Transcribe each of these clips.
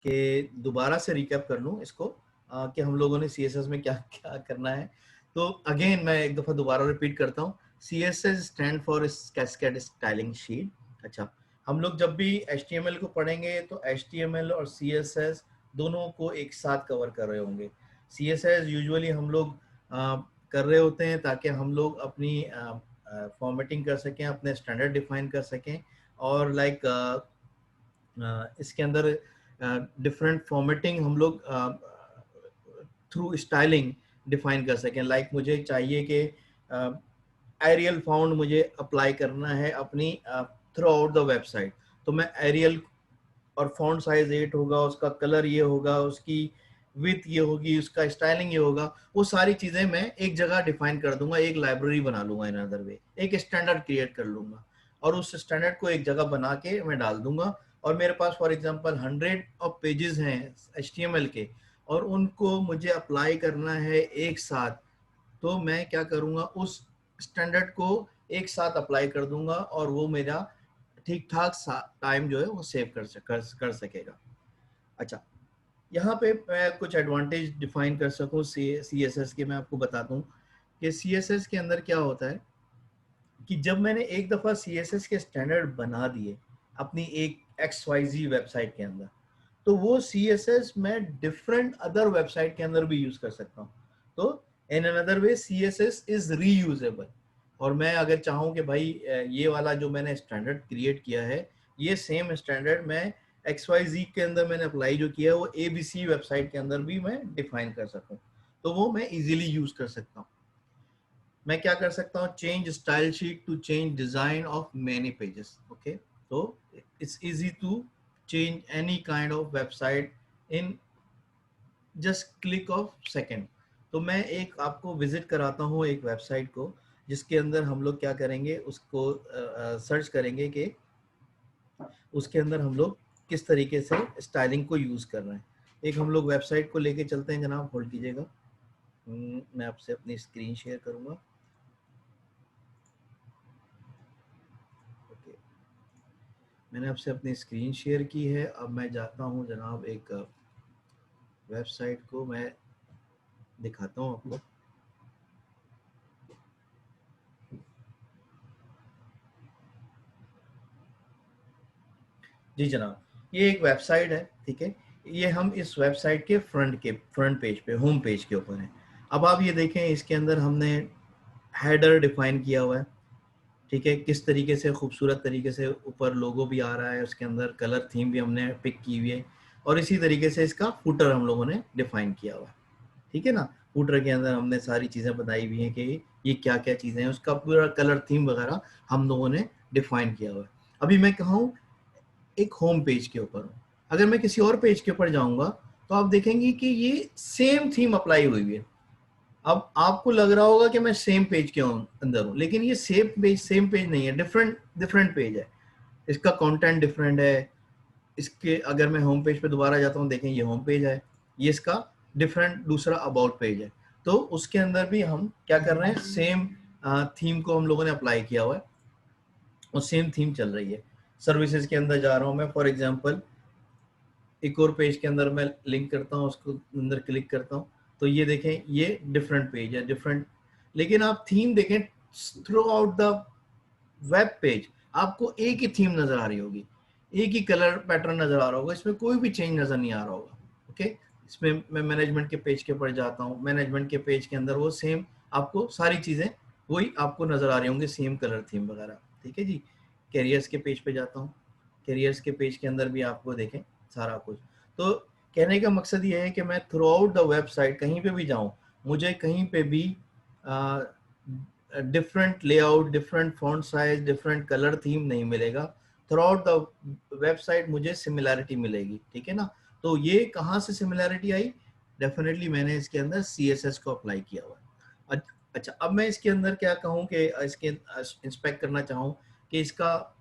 कि दोबारा से रिकैप कर लूँ इसको कि हम लोगों ने सीएसएस में क्या क्या करना है। तो अगेन मैं एक दफ़ा दोबारा रिपीट करता हूँ। CSS stand for cascade styling sheet. अच्छा, हम लोग जब भी एचटीएमएल को पढ़ेंगे तो एचटीएमएल और सीएसएस दोनों को एक साथ कवर कर रहे होंगे। सीएसएस यूजुअली हम लोग कर रहे होते हैं ताकि हम लोग अपनी फॉर्मेटिंग कर सकें, अपने स्टैंडर्ड डिफाइन कर सकें और इसके अंदर डिफरेंट फॉर्मेटिंग हम लोग थ्रू स्टाइलिंग डिफाइन कर सकें। लाइक मुझे चाहिए कि एरियल फाउंड मुझे अप्लाई करना है अपनी थ्रू आउट द वेबसाइट, तो मैं एरियल और फॉन्ट साइज 8 होगा, उसका कलर ये होगा, उसकी विथ ये होगी, उसका स्टाइलिंग ये होगा, वो सारी चीज़ें मैं एक जगह डिफाइन कर दूंगा, एक लाइब्रेरी बना लूंगा, इन अदर वे एक स्टैंडर्ड क्रिएट कर लूंगा और उस स्टैंडर्ड को एक जगह बना के मैं डाल दूंगा। और मेरे पास फॉर एग्जांपल 100 ऑफ पेजेस हैं एचटीएमएल के और उनको मुझे अप्लाई करना है एक साथ, तो मैं क्या करूंगा, उस स्टैंडर्ड को एक साथ अप्लाई कर दूंगा और वो मेरा ठीक ठाक टाइम जो है वो सेव कर सकेगा। अच्छा, यहाँ पे मैं कुछ एडवांटेज डिफाइन कर सकूँ सी एस एस के, मैं आपको बताता हूँ कि सी एस एस के अंदर क्या होता है कि जब मैंने एक दफ़ा सी एस एस के स्टैंडर्ड बना दिए अपनी एक XYZ वेबसाइट के अंदर, तो वो सी एस एस मैं डिफरेंट अदर वेबसाइट के अंदर भी यूज कर सकता हूँ। तो in another way C S S is reusable. और मैं अगर चाहूँ कि भाई ये वाला जो मैंने स्टैंडर्ड क्रिएट किया है, ये सेम स्टैंडर्ड मैं XYZ के अंदर मैंने अप्लाई जो किया है वो ABC वेबसाइट के अंदर भी मैं डिफाइन कर सकूँ, तो वो मैं इजीली यूज कर सकता हूँ। मैं क्या कर सकता हूँ, change style sheet to change design of many pages. Okay, तो it's easy to change any kind of website in just click of second. तो मैं एक आपको विजिट कराता हूँ एक वेबसाइट को, जिसके अंदर हम लोग क्या करेंगे, उसको सर्च करेंगे कि उसके अंदर हम लोग किस तरीके से स्टाइलिंग को यूज कर रहे हैं। एक हम लोग वेबसाइट को लेके चलते हैं जनाब, होल्ड कीजिएगा। मैं आपसे अपनी स्क्रीन शेयर करूंगा। ओके, मैंने आपसे अपनी स्क्रीन शेयर की है। अब मैं जाता हूँ जनाब, एक वेबसाइट को मैं दिखाता हूँ आपको। जी जनाब, ये एक वेबसाइट है, ठीक है। ये हम इस वेबसाइट के फ्रंट पेज पे, होम पेज के ऊपर है। अब आप ये देखें, इसके अंदर हमने हेडर डिफाइन किया हुआ है, ठीक है। किस तरीके से खूबसूरत तरीके से ऊपर लोगो भी आ रहा है, उसके अंदर कलर थीम भी हमने पिक की हुई है और इसी तरीके से इसका फुटर हम लोगों ने डिफाइन किया हुआ है, ठीक है ना। फुटर के अंदर हमने सारी चीज़ें बताई हुई हैं कि ये क्या क्या चीज़ें हैं, उसका पूरा कलर थीम वगैरह हम लोगों ने डिफाइन किया हुआ है। अभी मैं कहूँ एक होम पेज के ऊपर हूँ, अगर मैं किसी और पेज के ऊपर जाऊंगा तो आप देखेंगे कि ये सेम थीम अप्लाई हुई है। अब आपको लग रहा होगा कि मैं सेम पेज के अंदर हूँ, लेकिन ये सेम पेज नहीं है, डिफरेंट डिफरेंट पेज है। इसका कंटेंट डिफरेंट है। इसके अगर मैं होम पेज पे दोबारा जाता हूँ, देखें ये होम पेज है, ये इसका डिफरेंट दूसरा अबाउट पेज है। तो उसके अंदर भी हम क्या कर रहे हैं, सेम थीम को हम लोगों ने अप्लाई किया हुआ है और सेम थीम चल रही है। सर्विसेज के अंदर जा रहा हूँ मैं, फॉर एग्जांपल एक और पेज के अंदर मैं लिंक करता हूँ, उसको अंदर क्लिक करता हूँ, तो ये देखें ये डिफरेंट पेज है, डिफरेंट। लेकिन आप थीम देखें, through out the web page आपको एक ही थीम नजर आ रही होगी, एक ही कलर पैटर्न नजर आ रहा होगा, इसमें कोई भी चेंज नजर नहीं आ रहा होगा। ओके, इसमें मैं मैनेजमेंट के पेज के ऊपर जाता हूँ, मैनेजमेंट के पेज के अंदर वो सेम आपको सारी चीजें वही आपको नजर आ रही होंगी, सेम कलर थीम वगैरह, ठीक है जी। कैरियर्स के पेज पे जाता हूँ, कैरियर्स के पेज के अंदर भी आपको देखें सारा कुछ। तो कहने का मकसद ये है कि मैं थ्रू आउट द वेबसाइट कहीं पे भी जाऊँ, मुझे कहीं पे भी different layout, different font size, different colour theme नहीं मिलेगा। थ्रू आउट द वेबसाइट मुझे सिमिलैरिटी मिलेगी, ठीक है ना। तो ये कहाँ से सिमिलैरिटी आई, डेफिनेटली मैंने इसके अंदर CSS को अप्लाई किया हुआ है। अच्छा, अब मैं इसके अंदर क्या कहूँ कि इसके इंस्पेक्ट करना चाहूँ कि इसका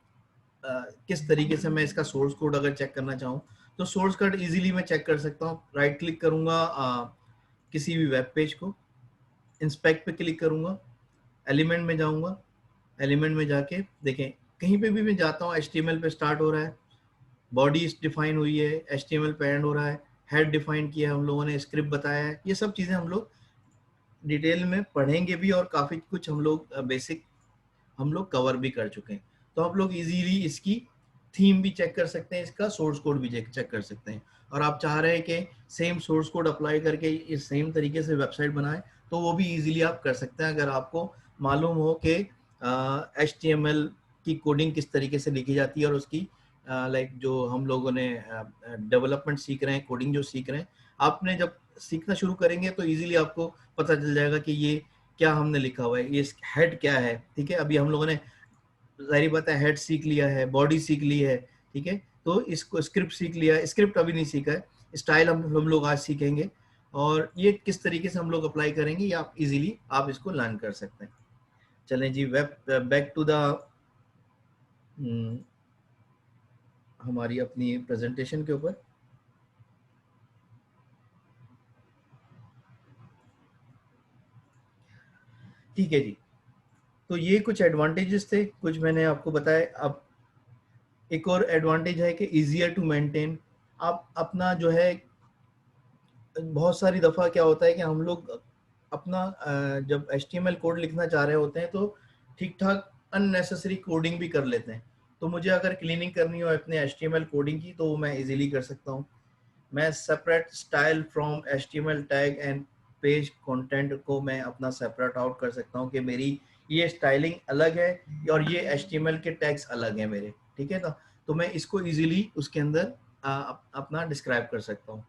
किस तरीके से मैं इसका सोर्स कोड अगर चेक करना चाहूँ, तो सोर्स कोड इजीली मैं चेक कर सकता हूँ। राइट क्लिक करूँगा किसी भी वेब पेज को, इंस्पेक्ट पे क्लिक करूँगा, एलिमेंट में जाऊँगा, एलिमेंट में जाके देखें कहीं पे भी मैं जाता हूँ HTML पे स्टार्ट हो रहा है, बॉडी डिफाइन हुई है, HTML पेंड हो रहा है, हेड डिफाइन किया हम लोगों ने, स्क्रिप्ट बताया है, ये सब चीज़ें हम लोग डिटेल में पढ़ेंगे भी और काफ़ी कुछ हम लोग बेसिक हम लोग कवर भी कर चुके हैं। तो आप लोग इजीली इसकी थीम भी चेक कर सकते हैं, इसका सोर्स कोड भी चेक कर सकते हैं। और आप चाह रहे हैं कि सेम सोर्स कोड अप्लाई करके इस सेम तरीके से वेबसाइट बनाए, तो वो भी इजीली आप कर सकते हैं अगर आपको मालूम हो कि HTML की कोडिंग किस तरीके से लिखी जाती है और उसकी लाइक जो हम लोगों ने डेवलपमेंट सीख रहे हैं, कोडिंग जो सीख रहे हैं, आपने जब सीखना शुरू करेंगे तो इजीली आपको पता चल जाएगा कि ये क्या हमने लिखा हुआ है, ये हेड क्या है। ठीक है, अभी हम लोगों ने जाहिर बात है हेड सीख लिया है, बॉडी सीख ली है, ठीक है, तो इसको स्क्रिप्ट सीख लिया है, स्क्रिप्ट अभी नहीं सीखा है, स्टाइल हम लोग आज सीखेंगे और ये किस तरीके से हम लोग अप्लाई करेंगे ये आप इजीली आप इसको लर्न कर सकते हैं। चलें जी, वेब बैक टू द हमारी अपनी प्रेजेंटेशन के ऊपर। ठीक है जी, तो ये कुछ एडवांटेजेस थे, कुछ मैंने आपको बताया। अब एक और एडवांटेज है कि इजियर टू मेंटेन। आप अपना जो है, बहुत सारी दफ़ा क्या होता है कि हम लोग अपना जब HTML कोड लिखना चाह रहे होते हैं तो ठीक ठाक अननेसेसरी कोडिंग भी कर लेते हैं। तो मुझे अगर क्लीनिंग करनी हो अपने HTML कोडिंग की तो वो मैं इजीली कर सकता हूँ। मैं separate style from HTML tag and page content को मैं अपना सेपरेट आउट कर सकता हूँ कि मेरी ये स्टाइलिंग अलग है और ये HTML के टैग्स अलग हैं मेरे, ठीक है ना। तो मैं इसको इजीली उसके अंदर अपना डिस्क्राइब कर सकता हूँ।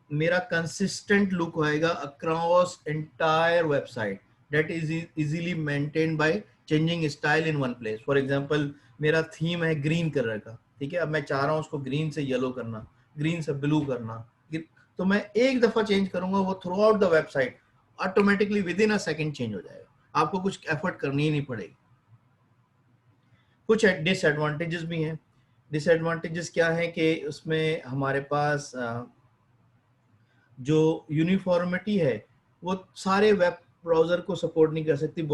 मेरा कंसिस्टेंट लुक होएगा across entire website that is easily maintain by changing style in one place. For example मेरा थीम है ग्रीन कलर का, ठीक है, अब मैं चाह रहा हूँ उसको ग्रीन से येलो करना, ग्रीन से ब्लू करना, तो मैं एक दफा चेंज करूंगा, वो through out the website automatically with in a second change हो जाएगा, आपको कुछ एफर्ट करनी ही नहीं पड़ेगी। कुछ डिसएडवांटेजेस भी हैं। डिसएडवांटेजेस क्या है कि उसमें हमारे पास जो यूनिफॉर्मिटी है वो सारे वेब ब्राउजर को सपोर्ट नहीं कर सकती।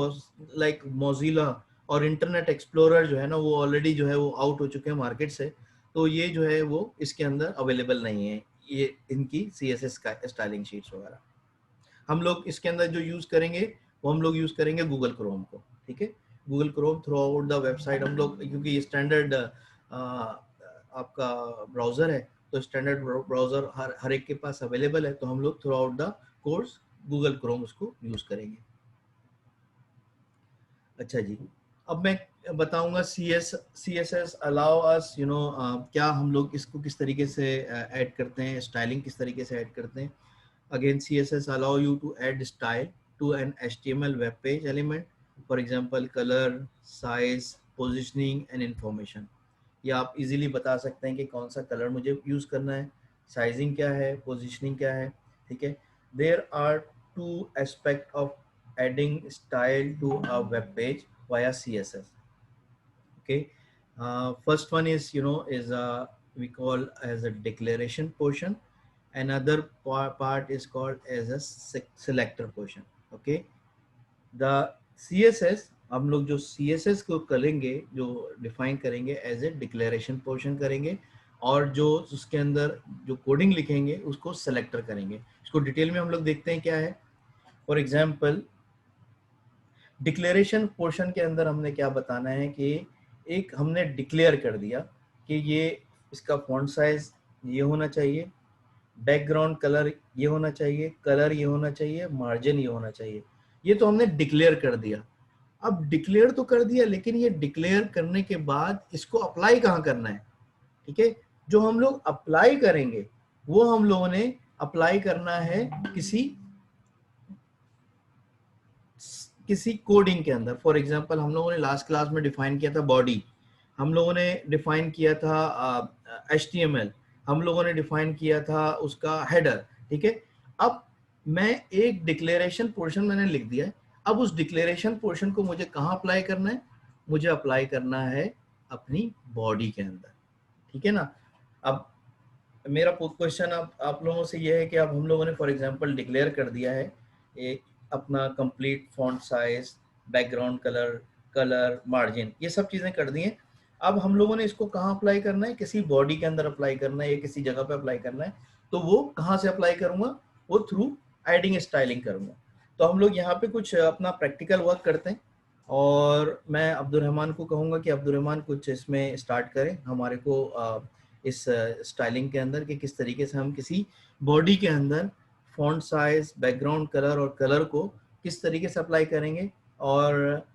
लाइक मोजिला और इंटरनेट एक्सप्लोरर जो है ना, वो ऑलरेडी जो है वो आउट हो चुके हैं मार्केट से, तो ये जो है वो इसके अंदर अवेलेबल नहीं है, ये इनकी CSS का स्टाइलिंग शीट्स वगैरह। हम लोग इसके अंदर जो यूज करेंगे वो हम लोग यूज करेंगे गूगल क्रोम को, ठीक है। Google Chrome through out the website हम लोग, क्योंकि ये स्टैंडर्ड आपका ब्राउजर है, तो स्टैंडर्ड ब्राउजर हर एक के पास अवेलेबल है, तो हम लोग through out the course Google Chrome उसको यूज करेंगे। अच्छा जी, अब मैं बताऊंगा CSS अलाउ अस क्या हम लोग इसको किस तरीके से ऐड करते हैं, स्टाइलिंग किस तरीके से ऐड करते हैं। Again, CSS allow you to add style to an HTML web page element. For example, color, size, positioning and information. या आप इजीली बता सकते हैं कि कौन सा कलर मुझे यूज़ करना है, साइजिंग क्या है, पोजिशनिंग क्या है, ठीक है। There are two aspect of adding style to a web page via CSS. Okay, first one is we call as a declaration portion. Another part is called as a selector portion. Okay, the CSS हम लोग जो CSS को करेंगे, जो define करेंगे as a declaration portion करेंगे, और जो उसके अंदर जो कोडिंग लिखेंगे उसको सेलेक्टर करेंगे। इसको डिटेल में हम लोग देखते हैं क्या है। फॉर एग्जाम्पल, डिक्लेरेशन पोर्शन के अंदर हमने क्या बताना है कि एक हमने डिक्लेयर कर दिया कि ये इसका फॉन्ट साइज ये होना चाहिए, बैकग्राउंड कलर ये होना चाहिए, कलर ये होना चाहिए, मार्जिन ये होना चाहिए। ये तो हमने डिक्लेयर कर दिया। अब डिक्लेयर तो कर दिया, लेकिन ये डिक्लेयर करने के बाद इसको अप्लाई कहाँ करना है, ठीक है। जो हम लोग अप्लाई करेंगे वो हम लोगों ने अप्लाई करना है किसी किसी कोडिंग के अंदर। फॉर एग्जांपल, हम लोगों ने लास्ट क्लास में डिफाइन किया था बॉडी, हम लोगों ने डिफाइन किया था HTML, हम लोगों ने डिफाइन किया था उसका हेडर, ठीक है। अब मैं एक डिक्लेरेशन पोर्शन मैंने लिख दिया है, अब उस डिक्लेरेशन पोर्शन को मुझे कहाँ अप्लाई करना है, मुझे अप्लाई करना है अपनी बॉडी के अंदर, ठीक है ना। अब मेरा क्वेश्चन अब आप लोगों से ये है कि अब हम लोगों ने फॉर एग्जांपल डिक्लेयर कर दिया है एक अपना complete font size, background colour, colour, margin, ये सब चीज़ें कर दी हैं। अब हम लोगों ने इसको कहाँ अप्लाई करना है, किसी बॉडी के अंदर अप्लाई करना है या किसी जगह पे अप्लाई करना है, तो वो कहाँ से अप्लाई करूंगा, वो थ्रू एडिंग स्टाइलिंग करूंगा। तो हम लोग यहाँ पे कुछ अपना प्रैक्टिकल वर्क करते हैं और मैं अब्दुल रहमान को कहूँगा कि अब्दुल रहमान कुछ इसमें स्टार्ट करें हमारे को इस स्टाइलिंग के अंदर कि किस तरीके से हम किसी बॉडी के अंदर फॉन्ट साइज, बैकग्राउंड कलर और कलर को किस तरीके से अप्लाई करेंगे। और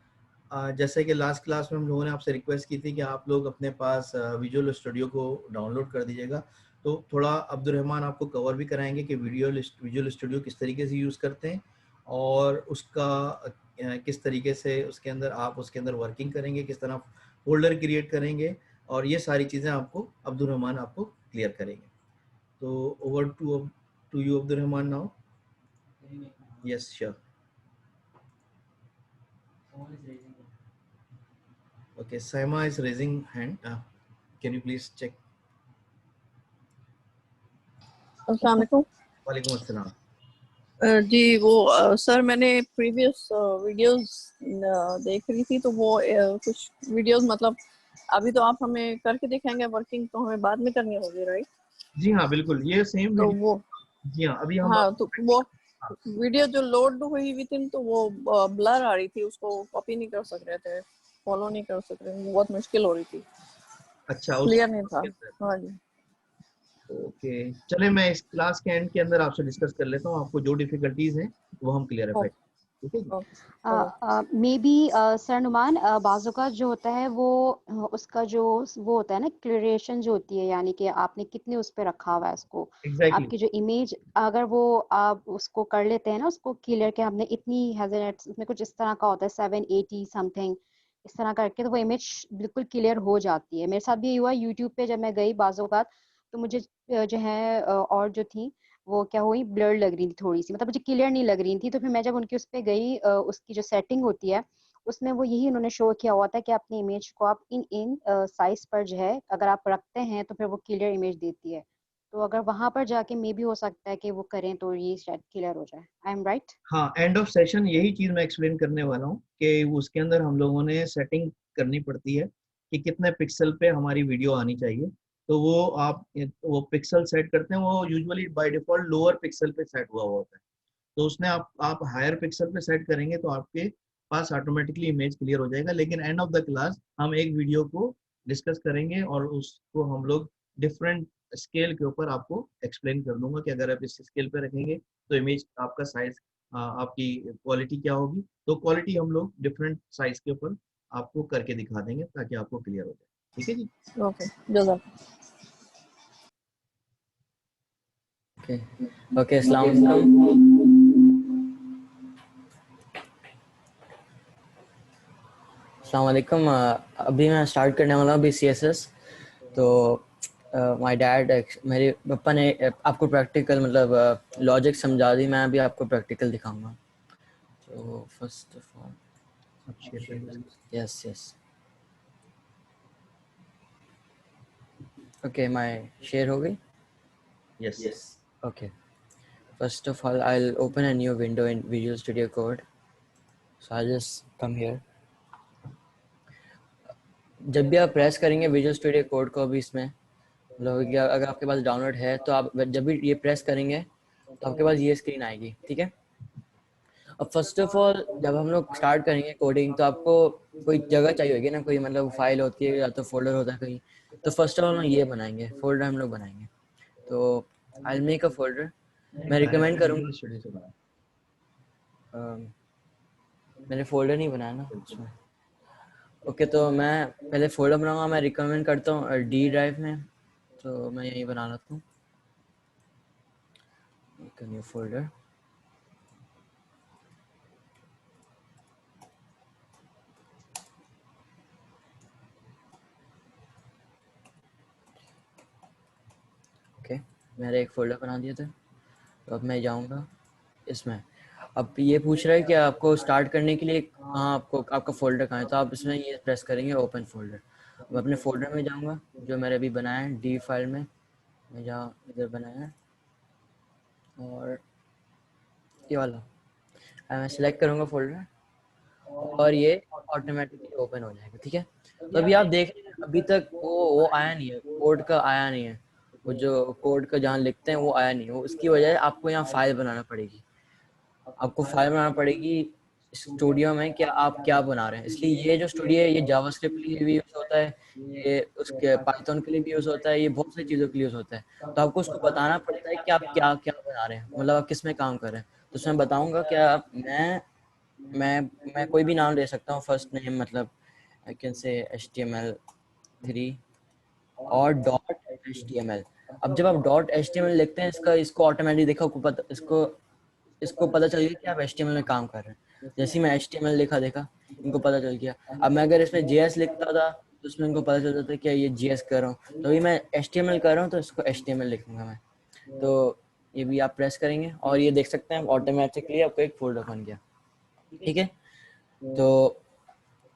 जैसे कि लास्ट क्लास में हम लोगों ने आपसे रिक्वेस्ट की थी कि आप लोग अपने पास विजुअल स्टूडियो को डाउनलोड कर दीजिएगा, तो थोड़ा अब्दुल रहमान आपको कवर भी कराएंगे कि विजुअल स्टूडियो किस तरीके से यूज़ करते हैं और उसका किस तरीके से उसके अंदर आप उसके अंदर वर्किंग करेंगे, किस तरह फोल्डर क्रिएट करेंगे, और ये सारी चीज़ें आपको अब्दुल रहमान आपको क्लियर करेंगे। तो over to you Abdul Rahman now. Yes sure. Okay, Saima is raising hand. Can you please check? अस्सलाम वालेकुम। वालेकुम अस्सलाम। जी वो सर मैंने प्रीवियस वीडियोस देख रही थी, तो वो कुछ वीडियोस मतलब अभी तो आप हमें करके दिखाएंगे वर्किंग, तो हमें बाद में करनी होगी, राइट? जी हाँ बिल्कुल, ये सेम तो वो वीडियो। जी हाँ, अभी हम हाँ, तो वो वीडियो जो लोड हुई हुई थी तो वो ब्लर आ रही थी, उसको कॉपी नहीं कर सक रहे थे, फॉलो नहीं कर सक रहे थे, बहुत मुश्किल हो रही थी, अच्छा क्लियर नहीं था। हाँ जी। ओके, चले मैं इस क्लास के एंड के अंदर आपसे डिस्कस कर लेता हूँ, आपको जो डिफिकल्टीज हैं वो हम क्लियरिफाई। ओके ठीक है जी। ओके। मे बी सर नुमान बाजू का जो होता है वो उसका जो वो होता है ना क्लियरेशन जो होती है, यानी कि आपने कितने उस पर रखा हुआ है उसको, एग्जैक्टली आपकी जो इमेज अगर वो आप उसको कर लेते हैं ना उसको क्लियर के हमने इतनी हैजर्ड्स उसमें कुछ इस तरह का होता है 780 समथिंग इस तरह करके, तो वो इमेज बिल्कुल क्लियर हो जाती है। मेरे साथ भी हुआ यूट्यूब पे जब मैं गई बाजू का, तो मुझे जो है और जो थी वो क्या हुई ब्लर लग रही थी थोड़ी सी, मतलब मुझे क्लियर नहीं लग रही थी। तो फिर मैं जब उनकी उस पे गई उसकी जो सेटिंग होती है उसमें वो यही उन्होंने शो किया हुआ था कि अपनी इमेज को आप इन इन साइज पर जो है अगर आप रखते हैं तो फिर वो क्लियर इमेज देती है। तो अगर वहां पर जाके मे भी हो सकता है कि वो करें तो ये शायद क्लियर हो जाए। I am right? हाँ, एंड ऑफ सेशन यही चीज मैं एक्सप्लेन करने वाला हूँ कि उसके अंदर हम लोगों ने सेटिंग करनी पड़ती है कि कितने पिक्सल पे हमारी वीडियो आनी चाहिए। तो वो आप वो पिक्सल सेट करते हैं, वो usually by default lower pixel पे सेट हुआ होता है। तो उसने आप हायर पिक्सल पे सेट करेंगे तो आपके पास ऑटोमेटिकली इमेज क्लियर हो जाएगा। लेकिन एंड ऑफ द क्लास हम एक वीडियो को डिस्कस करेंगे और उसको हम लोग डिफरेंट स्केल के ऊपर आपको एक्सप्लेन कर दूंगा कि अगर आप इस स्केल पे रखेंगे तो इमेज आपका साइज, आपकी क्वालिटी क्या होगी। तो क्वालिटी हम लोग डिफरेंट साइज के ऊपर आपको करके दिखा देंगे ताकि आपको क्लियर हो जाए। ठीक है जी। ओके जज़ाक। ओके ओके, अस्सलाम वालेकुम। अस्सलाम वालेकुम। अभी मैं स्टार्ट करने वाला हूँ अभी CSS। तो माय डैड मेरे पापा ने आपको प्रैक्टिकल मतलब लॉजिक समझा दी, मैं अभी आपको प्रैक्टिकल दिखाऊंगा। तो फर्स्ट ऑफ ऑल आप शेयर कर दीजिए। Yes yes okay, my share हो गई। Yes. Okay, first of all I'll open a new window in Visual Studio Code. So I'll just come here. जब भी आप प्रेस करेंगे विजुअल स्टूडियो कोड को, अभी इसमें मतलब कि अगर आपके पास डाउनलोड है तो आप जब भी ये प्रेस करेंगे तो आपके पास ये स्क्रीन आएगी, ठीक है। अब फर्स्ट ऑफ ऑल जब हम लोग स्टार्ट करेंगे कोडिंग तो आपको कोई जगह चाहिए होगी ना, कोई मतलब फाइल होती है या तो फोल्डर होता है कहीं। तो फर्स्ट ऑफ ऑल हम ये बनाएंगे, फोल्डर हम लोग बनाएंगे। तो आई मेक अ फोल्डर। मैं रिकमेंड करूँगा, विजुअल स्टूडियो से बना। मैंने फोल्डर नहीं बनाया ना उसमें। ओके, तो मैं पहले फोल्डर बनाऊंगा। मैं रिकमेंड करता हूँ डी ड्राइव में, तो मैं यही बना लेता हूँ एक न्यू फोल्डर। ओके, मैंने एक फोल्डर बना दिया था। तो अब मैं जाऊँगा इसमें। अब ये पूछ रहा है कि आपको स्टार्ट करने के लिए कहाँ आपको आपका फोल्डर कहाँ है, तो आप इसमें ये प्रेस करेंगे ओपन फोल्डर। मैं अपने फोल्डर में जाऊँगा जो मैंने अभी बनाया है डी फाइल में, मैं जहाँ इधर बनाया है, और ये वाला मैं सिलेक्ट करूँगा फोल्डर और ये ऑटोमेटिकली ओपन हो जाएगा, ठीक है। तो अभी आप देख रहे हैं अभी तक वो आया नहीं है, कोड का आया नहीं है, वो जो कोड का जहाँ लिखते हैं वो आया नहीं है। वो इसकी वजह है आपको यहाँ फाइल बनाना पड़ेगी, आपको फाइल बनाना पड़ेगी स्टूडियो में कि आप क्या बना रहे हैं। इसलिए ये जो स्टूडियो है ये जावास्क्रिप्ट के लिए भी यूज होता है, ये उसके पाइथन के लिए भी यूज होता है, ये बहुत सारी चीज़ों के लिए यूज होता है। तो आपको उसको बताना पड़ता है कि आप क्या क्या बना रहे हैं, मतलब आप किस में काम कर रहे हैं। तो उसमें बताऊंगा क्या, मैं कोई भी नाम ले सकता हूँ, फर्स्ट नेम मतलब आई कैन से HTML3 और .html। अब जब आप .html लिखते हैं, इसको ऑटोमेटिक देखो, इसको पता चल गया कि आप HTML में काम कर रहे हैं। जैसे ही मैं HTML लिखा देखा, इनको पता चल गया। अब मैं अगर इसमें JS लिखता था तो उसमें इनको पता चल जाता है कि ये JS कर रहा हूँ, तो अभी मैं HTML कर रहा हूँ तो इसको HTML लिखूंगा मैं। तो ये भी आप प्रेस करेंगे और ये देख सकते हैं ऑटोमेटिकली आपको एक फोल्डर बन गया। ठीक है, तो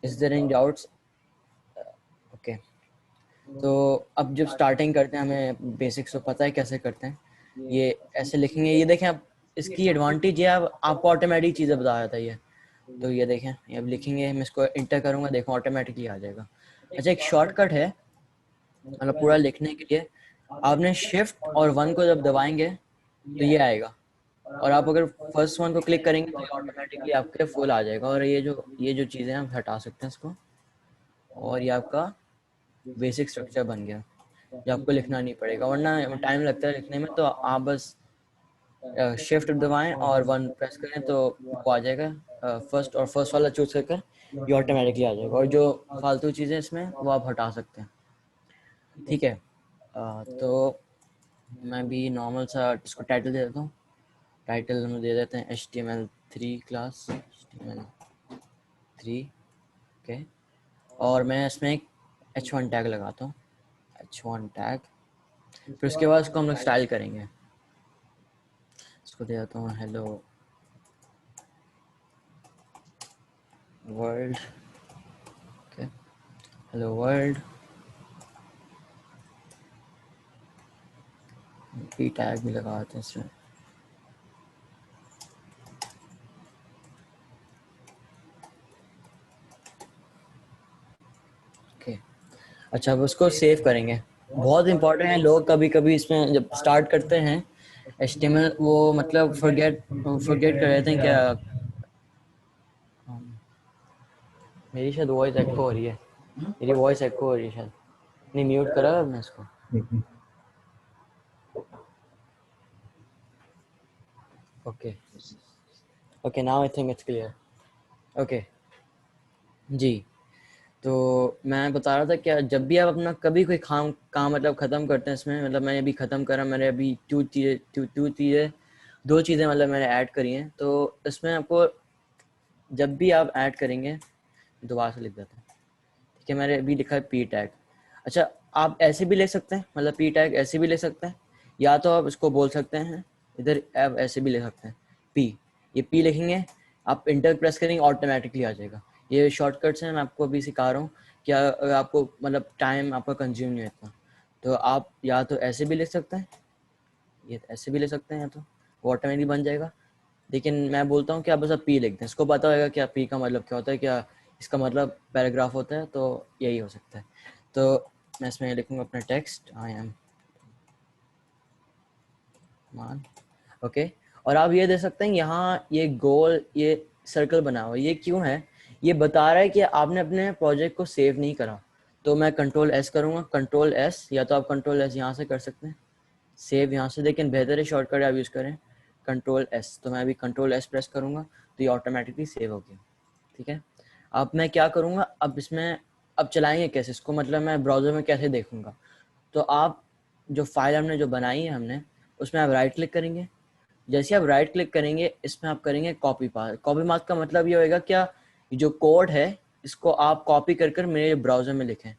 is there any doubts? Okay, तो अब जब स्टार्टिंग करते हैं, हमें बेसिक्स तो पता है कैसे करते हैं। ये ऐसे लिखेंगे, ये देखें आप, इसकी एडवांटेज है आपको ऑटोमेटिक चीज़ें बता जाता है ये। तो ये देखें, ये अब लिखेंगे, मैं इसको इंटर करूंगा, देखो ऑटोमेटिकली आ जाएगा। अच्छा, एक शॉर्टकट है मतलब पूरा लिखने के लिए, आपने शिफ्ट और 1 को जब दबाएंगे तो ये आएगा, और आप अगर फर्स्ट वन को क्लिक करेंगे तो ये ऑटोमेटिकली आपके फुल आ जाएगा। और ये जो चीज़ें हम हटा सकते हैं इसको, और ये आपका बेसिक स्ट्रक्चर बन गया, जो आपको लिखना नहीं पड़ेगा, वरना टाइम लगता है लिखने में। तो आप बस शिफ्ट दबाएं और 1 प्रेस करें तो वो आ जाएगा फर्स्ट, और फर्स्ट वाला चूज कर ये ऑटोमेटिकली आ जाएगा। और जो फालतू चीज़ें इसमें वो आप हटा सकते हैं। ठीक है, तो मैं भी नॉर्मल सा इसको टाइटल दे देता हूँ। टाइटल हम दे देते हैं HTML3 क्लास, HTML3। ओके, और मैं इसमें एक H1 टैग लगाता हूँ, H1 टैग। फिर उसके बाद इसको हम लोग स्टाइल करेंगे। इसको दे देता हूँ hello world. Okay, hello world, P tag भी लगाते हैं इसमें। ओके, अच्छा, अब उसको सेव करेंगे। बहुत इंपॉर्टेंट है, लोग कभी कभी इसमें जब स्टार्ट करते हैं HTML, वो मतलब फॉरगेट कर देते हैं क्या। मेरी शायद वॉइस एको हो रही है, मेरी वॉइस एको हो रही है शायद। नहीं, म्यूट करा है मैं इसको। Okay okay, now I think it's clear. Okay जी, तो मैं बता रहा था क्या, जब भी आप अपना कभी कोई काम मतलब ख़त्म करते हैं इसमें, मतलब मैंने अभी ख़त्म करा, मैंने अभी दो चीज़ें मतलब मैंने ऐड करी हैं। तो इसमें आपको जब भी आप ऐड करेंगे, दोबारा से लिख देते हैं। ठीक है, मैंने अभी लिखा है पी टैग। अच्छा, आप ऐसे भी ले सकते हैं, मतलब पी टैग ऐसे भी ले सकते हैं, या तो आप इसको बोल सकते हैं इधर, आप ऐसे भी ले सकते हैं पी। ये पी लिखेंगे, आप इंटर प्रेस करेंगे, ऑटोमेटिकली आ जाएगा। ये शॉर्टकट्स हैं, मैं आपको अभी सिखा रहा हूँ क्या, आपको मतलब टाइम आपका कंज्यूम नहीं होता। तो आप या तो ऐसे भी ले सकते हैं, ये ऐसे भी ले सकते हैं, या तो वो ऑटोमेटिक बन जाएगा। लेकिन मैं बोलता हूँ कि आप बस आप पी लिख दें, इसको पता होगा क्या पी का मतलब क्या होता है, क्या इसका मतलब पैराग्राफ होता है, तो यही हो सकता है। तो मैं इसमें लिखूंगा अपना टेक्स्ट, आई एम मान। ओके, और आप ये दे सकते हैं यहाँ ये गोल, ये सर्कल बना हुआ, ये क्यों है, ये बता रहा है कि आपने अपने प्रोजेक्ट को सेव नहीं करा। तो मैं Ctrl+S करूँगा, Ctrl+S, या तो आप Ctrl+S यहाँ से कर सकते हैं, सेव यहाँ से, लेकिन बेहतर है शॉर्टकट आप यूज़ करें Ctrl+S। तो मैं अभी Ctrl+S प्रेस करूँगा तो ये ऑटोमेटिकली सेव हो गया। ठीक है, अब मैं क्या करूँगा, अब इसमें अब चलाएंगे कैसे इसको, मतलब मैं ब्राउज़र में कैसे देखूँगा। तो आप जो फाइल हमने जो बनाई है हमने, उसमें आप राइट क्लिक करेंगे। जैसे आप राइट क्लिक करेंगे, इसमें आप करेंगे कॉपी पाथ। कॉपी पाथ का मतलब ये होएगा क्या, जो कोड है इसको आप कॉपी कर मेरे ब्राउज़र में लिखें।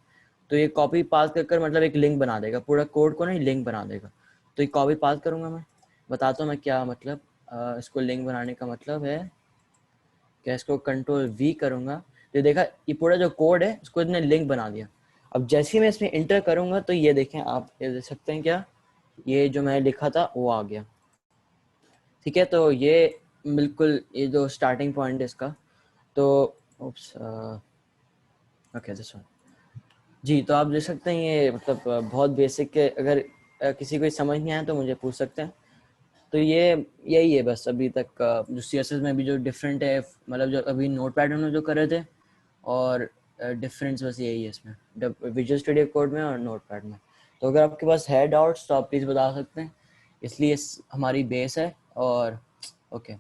तो ये कॉपी पास कर मतलब एक लिंक बना देगा, पूरा कोड को नहीं लिंक बना देगा। तो ये कॉपी पास करूँगा, मैं बताता हूँ मैं क्या मतलब, इसको लिंक बनाने का मतलब है क्या, इसको Ctrl+V करूँगा तो देखा ये पूरा जो कोड है इसको इसने लिंक बना दिया। अब जैसे ही मैं इसमें इंटर करूँगा तो ये देखें, आप ये देख सकते हैं क्या, ये जो मैंने लिखा था वो आ गया। ठीक है, तो ये बिल्कुल ये जो स्टार्टिंग पॉइंट है इसका। तो ओके, दिस वन। जी, तो आप देख सकते हैं ये मतलब बहुत बेसिक है, अगर किसी को समझ नहीं आया तो मुझे पूछ सकते हैं। तो ये यही है बस अभी तक जो CSS में भी जो डिफरेंट है, मतलब जो अभी नोटपैड में जो कर रहे थे, और डिफरेंस बस यही है इसमें विजुअल स्टूडियो कोड में और नोटपैड में। तो अगर आपके पास है डाउट्स तो आप प्लीज़ बता सकते हैं, इसलिए हमारी बेस है। और okay,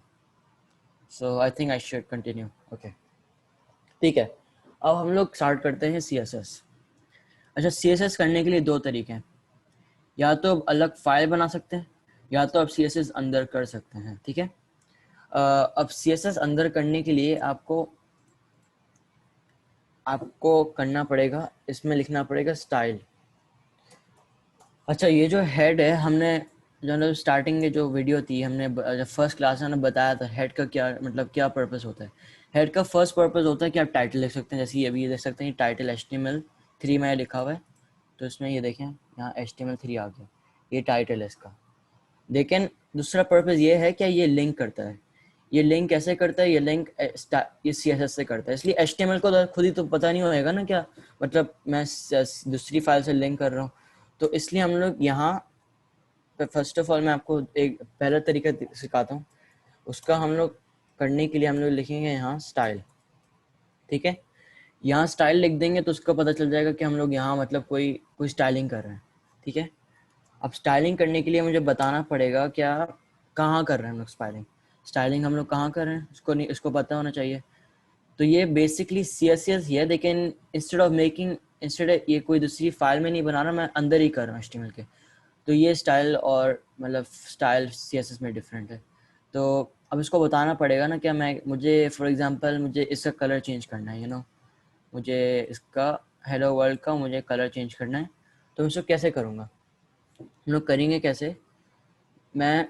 so I think I should continue. Okay, ठीक है, अब हम लोग स्टार्ट करते हैं CSS। अच्छा, CSS करने के लिए दो तरीके हैं, या तो आप अलग फाइल बना सकते हैं, या तो आप CSS अंदर कर सकते हैं। ठीक है, अब CSS अंदर करने के लिए आपको करना पड़ेगा, इसमें लिखना पड़ेगा स्टाइल। अच्छा, ये जो हेड है, हमने जो स्टार्टिंग में जो वीडियो थी, हमने जब फर्स्ट क्लास में हमने बताया था हेड का क्या मतलब क्या पर्पस होता है। हेड का फर्स्ट पर्पस होता है कि आप टाइटल लिख सकते हैं, जैसे ये अभी देख सकते हैं टाइटल HTML3 में लिखा हुआ है, तो इसमें ये देखें यहाँ HTML3 आ गया, ये टाइटल है इसका। लेकिन दूसरा पर्पस ये है कि ये लिंक करता है। ये लिंक कैसे करता है? ये लिंक ये CSS से करता है, इसलिए HTML को तो खुद ही तो पता नहीं होएगा ना क्या मतलब मैं दूसरी फाइल से लिंक कर रहा हूँ। तो इसलिए हम लोग यहाँ पे फर्स्ट ऑफ ऑल मैं आपको एक पहला तरीका सिखाता हूँ। उसका हम लोग करने के लिए हम लोग लिखेंगे यहाँ स्टाइल। ठीक है, यहाँ स्टाइल लिख देंगे तो उसको पता चल जाएगा कि हम लोग यहाँ मतलब कोई स्टाइलिंग कर रहे हैं। ठीक है, अब स्टाइलिंग करने के लिए मुझे बताना पड़ेगा क्या कहाँ कर रहे हैं हम लोग स्टाइलिंग। स्टाइलिंग हम लोग कहाँ कर रहे हैं इसको पता होना चाहिए। तो ये बेसिकली CSS है, लेकिन इंस्टेड ये कोई दूसरी फाइल में नहीं बना रहा, मैं अंदर ही कर रहा हूँ HTML के। तो ये स्टाइल और मतलब स्टाइल CSS में डिफरेंट है। तो अब इसको बताना पड़ेगा ना क्या मुझे फॉर एग्जांपल मुझे इसका कलर चेंज करना है, मुझे इसका हेलो वर्ल्ड का मुझे कलर चेंज करना है। तो इसको कैसे करूँगा, हम लोग करेंगे कैसे, मैं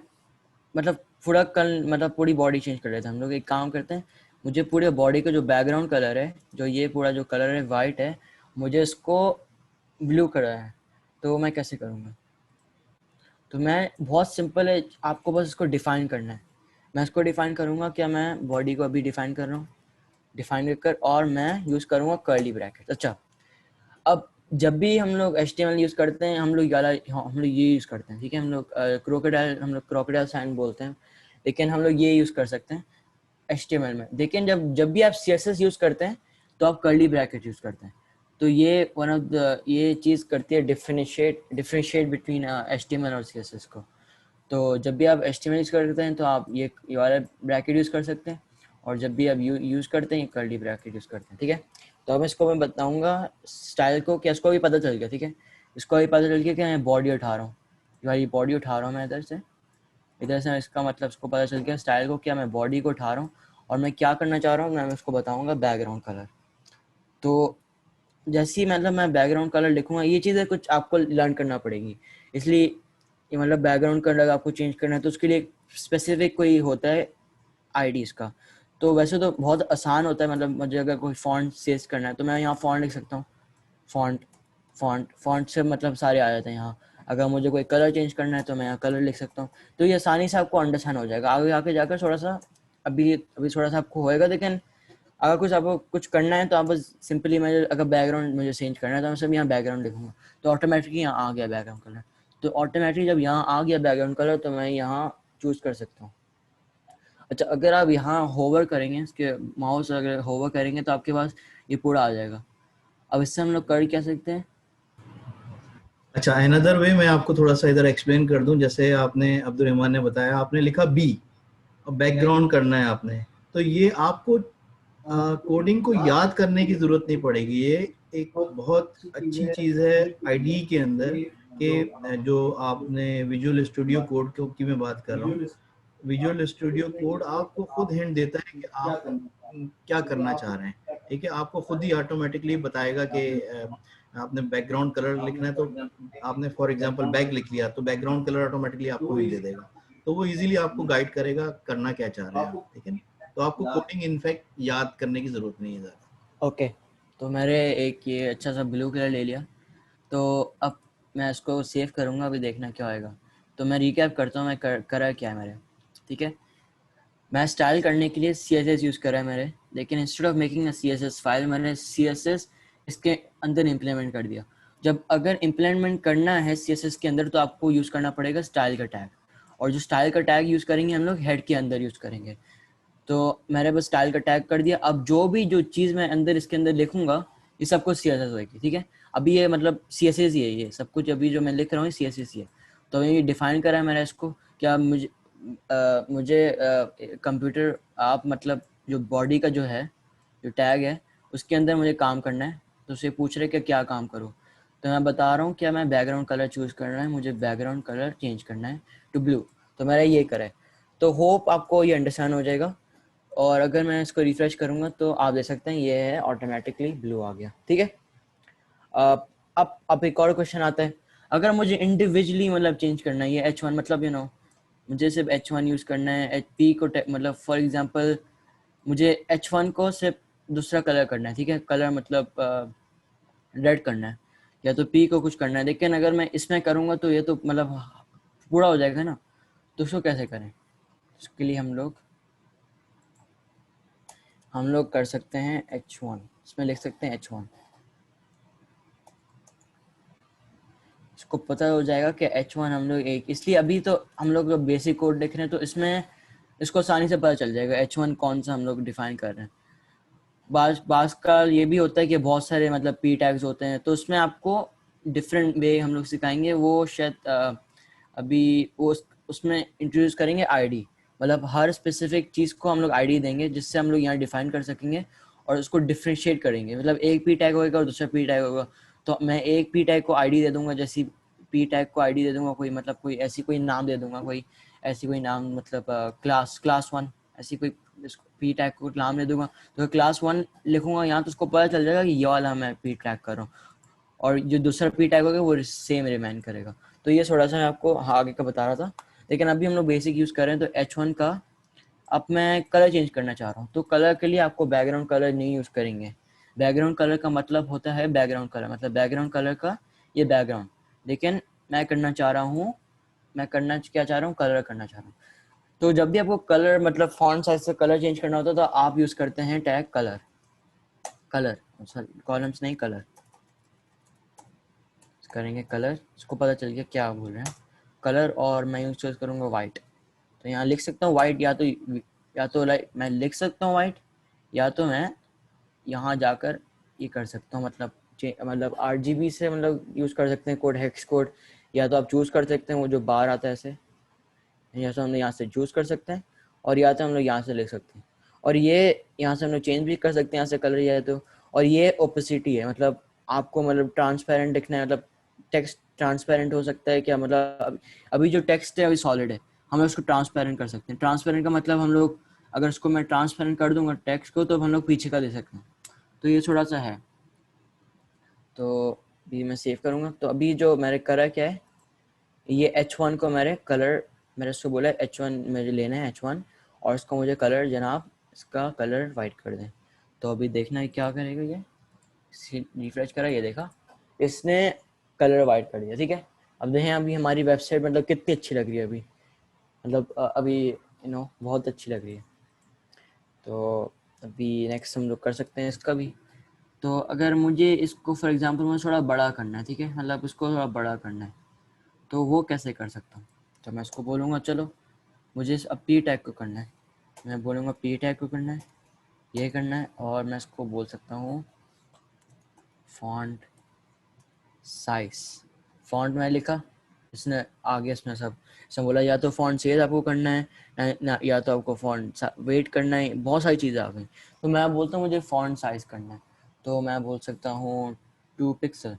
मतलब पूरी बॉडी चेंज कर लेते हैं। हम लोग एक काम करते हैं, मुझे पूरे बॉडी का जो बैकग्राउंड कलर है, जो ये पूरा जो कलर है वाइट है, मुझे इसको ब्लू करना है। तो मैं कैसे करूँगा, तो मैं बहुत सिंपल है, आपको बस इसको डिफाइन करना है। मैं इसको डिफाइन करूँगा, क्या मैं बॉडी को अभी डिफाइन कर रहा हूँ, डिफाइन कर और मैं यूज़ करूँगा कर्ली ब्रैकेट। अच्छा, अब जब भी हम लोग HTML यूज़ करते हैं हम लोग ये यूज़ करते हैं। ठीक है, हम लोग क्रोकोडाइल साइन बोलते हैं, लेकिन हम लोग ये यूज़ कर सकते हैं HTML में। लेकिन जब भी आप CSS यूज़ करते हैं तो आप कर्ली ब्रैकेट यूज़ करते हैं। तो ये चीज़ करती है डिफरेंशिएट बिटवीन HTML और CSS को। तो जब भी आप HTML यूज़ करते हैं तो आप ये वाला ब्रैकेट यूज़ कर सकते हैं, और जब भी आप यूज़ करते हैं कर्ली ब्रैकेट यूज़ करते हैं। ठीक है, तो अब इसको मैं बताऊंगा स्टाइल को, क्या इसको भी पता चल गया। ठीक है, इसको भी पता चल गया कि मैं बॉडी उठा रहा हूँ, ये बॉडी उठा रहा हूँ मैं इधर से इसका मतलब इसको पता चल गया स्टाइल को, क्या मैं बॉडी को उठा रहा हूँ और मैं क्या करना चाह रहा हूँ, मैं उसको बताऊँगा बैकग्राउंड कलर। तो जैसे ही मतलब मैं बैकग्राउंड कलर लिखूंगा, ये चीज़ें कुछ आपको लर्न करना पड़ेगी, इसलिए ये मतलब बैकग्राउंड कलर आपको चेंज करना है तो उसके लिए स्पेसिफिक कोई होता है ID इसका। तो वैसे तो बहुत आसान होता है, मतलब मुझे अगर कोई फॉन्ट चेंज करना है तो मैं यहाँ फॉन्ट लिख सकता हूँ, फॉन्ट से मतलब सारे आ जाते हैं यहाँ। अगर मुझे कोई कलर चेंज करना है तो मैं यहाँ कलर लिख सकता हूँ। तो ये आसानी से आपको अंडरस्टैंड हो जाएगा। आगे आके जाकर थोड़ा सा अभी थोड़ा सा आपको होएगा, लेकिन अगर आपको कुछ करना है तो आप बस सिंपली अगर बैकग्राउंड मुझे चेंज करना है तो मैं सब यहाँ बैकग्राउंड लिखूंगा, तो ऑटोमेटिकली यहाँ आ गया बैकग्राउंड कलर। तो ऑटोमेटिकली जब यहाँ आ गया बैकग्राउंड कलर तो मैं यहाँ चूज कर सकता हूँ। अच्छा, अगर आप यहाँ होवर करेंगे, इसके माउस अगर होवर करेंगे तो आपके पास ये पूरा आ जाएगा। अब इससे हम लोग कर क्या सकते हैं, अच्छा, अनदर वे मैं आपको थोड़ा सा इधर एक्सप्लेन कर दूं। जैसे आपने अब्दुल रहमान ने बताया, आपने लिखा बी और बैकग्राउंड करना है आपने, तो ये आपको कोडिंग को याद करने की जरूरत नहीं पड़ेगी। ये एक बहुत अच्छी चीज है आईडी के अंदर कि जो आपने विजुअल स्टूडियो कोड की मैं बात कर रहा हूँ, विजुअल स्टूडियो कोड आपको खुद हिंट देता है कि आप क्या करना चाह रहे हैं। ठीक है, आपको खुद ही ऑटोमेटिकली बताएगा कि आपने बैकग्राउंड कलर लिखना है, तो आपने फॉर एग्जांपल बैग लिख लिया तो बैकग्राउंड कलर ऑटोमेटिकली आपको ही दे देगा। तो वो इजीली आपको गाइड करेगा करना क्या चाह रहे हैं आप। ठीक है, तो आपको कोडिंग इनफैक्ट याद करने की जरूरत नहीं है ज़्यादा। ओके। तो मैंने एक ये अच्छा सा ब्लू कलर ले लिया, तो अब मैं इसको सेव करूँगा, अभी देखना क्या होएगा। तो मैं रिकैप करता हूँ मैं करा क्या है मेरे। ठीक है, मैं स्टाइल करने के लिए CSS यूज़ करा है मेरे, लेकिन instead of making a CSS file मैंने CSS इसके अंदर इम्प्लीमेंट कर दिया। जब अगर इम्प्लीमेंट करना है CSS के अंदर तो आपको यूज़ करना पड़ेगा स्टाइल का टैग, और जो स्टाइल का टैग यूज़ करेंगे हम लोग हेड के अंदर यूज़ करेंगे। तो मैंने बस स्टाइल का टैग कर दिया। अब जो चीज़ मैं अंदर इसके अंदर लिखूंगा ये सब कुछ CSS होगी, ठीक है। अभी ये मतलब CSS ही है, ये सब कुछ अभी जो मैं लिख रहा हूँ CSS ही है। तो अभी ये डिफाइन करा है मैंने इसको। क्या मुझे कंप्यूटर आप मतलब जो बॉडी का जो है जो टैग है उसके अंदर मुझे काम करना है, तो उसे पूछ रहे कि क्या काम करूँ। तो मैं बता रहा हूँ क्या मैं बैकग्राउंड कलर चूज़ करना है, मुझे बैकग्राउंड कलर चेंज करना है टू ब्लू। तो मेरा ये करा है। तो होप आपको ये अंडरस्टैंड हो जाएगा। और अगर मैं इसको रिफ्रेश करूँगा तो आप देख सकते हैं ये है ऑटोमेटिकली ब्लू आ गया, ठीक है। अब एक और क्वेश्चन आता है, अगर मुझे इंडिविजुअली मतलब चेंज करना है ये H1 मतलब मुझे सिर्फ H1 यूज़ करना है, HP को मतलब फॉर एग्जांपल मुझे H1 को सिर्फ दूसरा कलर करना है, ठीक है। कलर मतलब रेड करना है, या तो P को कुछ करना है। लेकिन अगर मैं इसमें करूँगा तो ये तो मतलब पूरा हो जाएगा ना, तो उसको कैसे करें। उसके लिए हम लोग कर सकते हैं H1, इसमें लिख सकते हैं H1। इसको पता हो जाएगा कि H1 हम लोग एक, इसलिए अभी तो हम लोग बेसिक कोड देख रहे हैं तो इसमें इसको आसानी से पता चल जाएगा H1 कौन सा हम लोग डिफाइन कर रहे हैं। बास का ये भी होता है कि बहुत सारे मतलब P टैग्स होते हैं, तो उसमें आपको डिफरेंट वे हम लोग सिखाएंगे। वो शायद अभी वो उसमें इंट्रोड्यूस करेंगे ID, मतलब हर स्पेसिफिक चीज़ को हम लोग ID देंगे जिससे हम लोग यहाँ डिफाइन कर सकेंगे और उसको डिफ्रेंशिएट करेंगे। मतलब एक P टैग होगा और दूसरा P टैग होगा, तो मैं एक P टैग को ID दे दूंगा, जैसी P टैग को ID दे दूंगा कोई मतलब कोई ऐसी कोई नाम दे दूंगा, कोई ऐसी कोई नाम मतलब क्लास 1 ऐसी कोई P टैग को नाम दे दूंगा। तो क्लास 1 लिखूंगा यहाँ तो उसको पता चल जाएगा कि ये वाला मैं P टैग कर रहा हूँ, और जो दूसरा P टैग होगा वो सेम रिमेन करेगा। तो ये थोड़ा सा मैं आपको आगे का बता रहा था, लेकिन अभी हम लोग बेसिक यूज़ कर रहे हैं। तो H1 का अब मैं कलर चेंज करना चाह रहा हूँ, तो कलर के लिए आपको बैकग्राउंड कलर नहीं यूज़ करेंगे। बैकग्राउंड कलर का मतलब होता है बैकग्राउंड कलर, मतलब बैकग्राउंड कलर का ये बैकग्राउंड। लेकिन मैं करना चाह रहा हूँ, मैं करना क्या चाह रहा हूँ, कलर करना चाह रहा हूँ। तो जब भी आपको कलर मतलब फॉन्ट साइज से कलर चेंज करना होता है तो आप यूज़ करते हैं टैग कलर सॉरी कॉलम्स नहीं, कलर करेंगे कलर। इसको पता चल गया क्या बोल रहे हैं कलर, और मैं यूज़ करूँगा वाइट। तो यहाँ लिख सकता हूँ वाइट, या तो लाइक मैं लिख सकता हूँ वाइट, या तो मैं यहाँ जाकर ये कर सकता हूँ मतलब RGB से मतलब यूज़ कर सकते हैं कोड, हेक्स कोड, या तो आप चूज़ कर सकते हैं वो जो बार आता है ऐसे, या तो हम लोग यहाँ से चूज़ कर सकते हैं, और या तो हम लोग यहाँ से लिख सकते हैं, और ये यहाँ से हम लोग चेंज भी कर सकते हैं यहाँ से कलर या तो। और ये ओपेसिटी है, मतलब आपको मतलब ट्रांसपेरेंट दिखना है, मतलब टेक्स्ट ट्रांसपेरेंट हो सकता है क्या, मतलब अभी जो टेक्स्ट है अभी सॉलिड है, हम लोग उसको ट्रांसपेरेंट कर सकते हैं। ट्रांसपेरेंट का मतलब हम लोग अगर उसको मैं ट्रांसपेरेंट कर दूंगा टेक्स्ट को तो हम लोग पीछे का दे सकते हैं। तो ये थोड़ा सा है। तो अभी मैं सेव करूँगा। तो अभी जो मैंने करा क्या है, ये H1 को मैंने उसको बोला H1 मुझे लेना है H1, और इसको मुझे कलर जनाब इसका कलर वाइट कर दें। तो अभी देखना है क्या करेगा ये, रिफ्रेश करा, ये देखा इसने कलर वाइट कर दिया, ठीक है। अब देखें अभी हमारी वेबसाइट मतलब कितनी अच्छी लग रही है अभी, मतलब अभी बहुत अच्छी लग रही है। तो अभी नेक्स्ट हम लोग कर सकते हैं इसका भी। तो अगर मुझे इसको फॉर एग्जांपल मुझे थोड़ा बड़ा करना है, ठीक है, मतलब इसको थोड़ा बड़ा करना है, तो वो कैसे कर सकता हूँ। तो मैं इसको बोलूँगा चलो मुझे अब P टैग को करना है, मैं बोलूँगा P टैग को करना है, ये करना है, और मैं इसको बोल सकता हूँ फॉन्ट साइज। फॉन्ट में लिखा, इसने आगे इसमें इसने बोला या तो फॉन्ट साइज आपको करना है ना, या तो आपको फॉन्ट वेट करना है, बहुत सारी चीज़ें आ गई। तो मैं बोलता हूँ मुझे फॉन्ट साइज करना है, तो मैं बोल सकता हूँ 2 पिक्सल।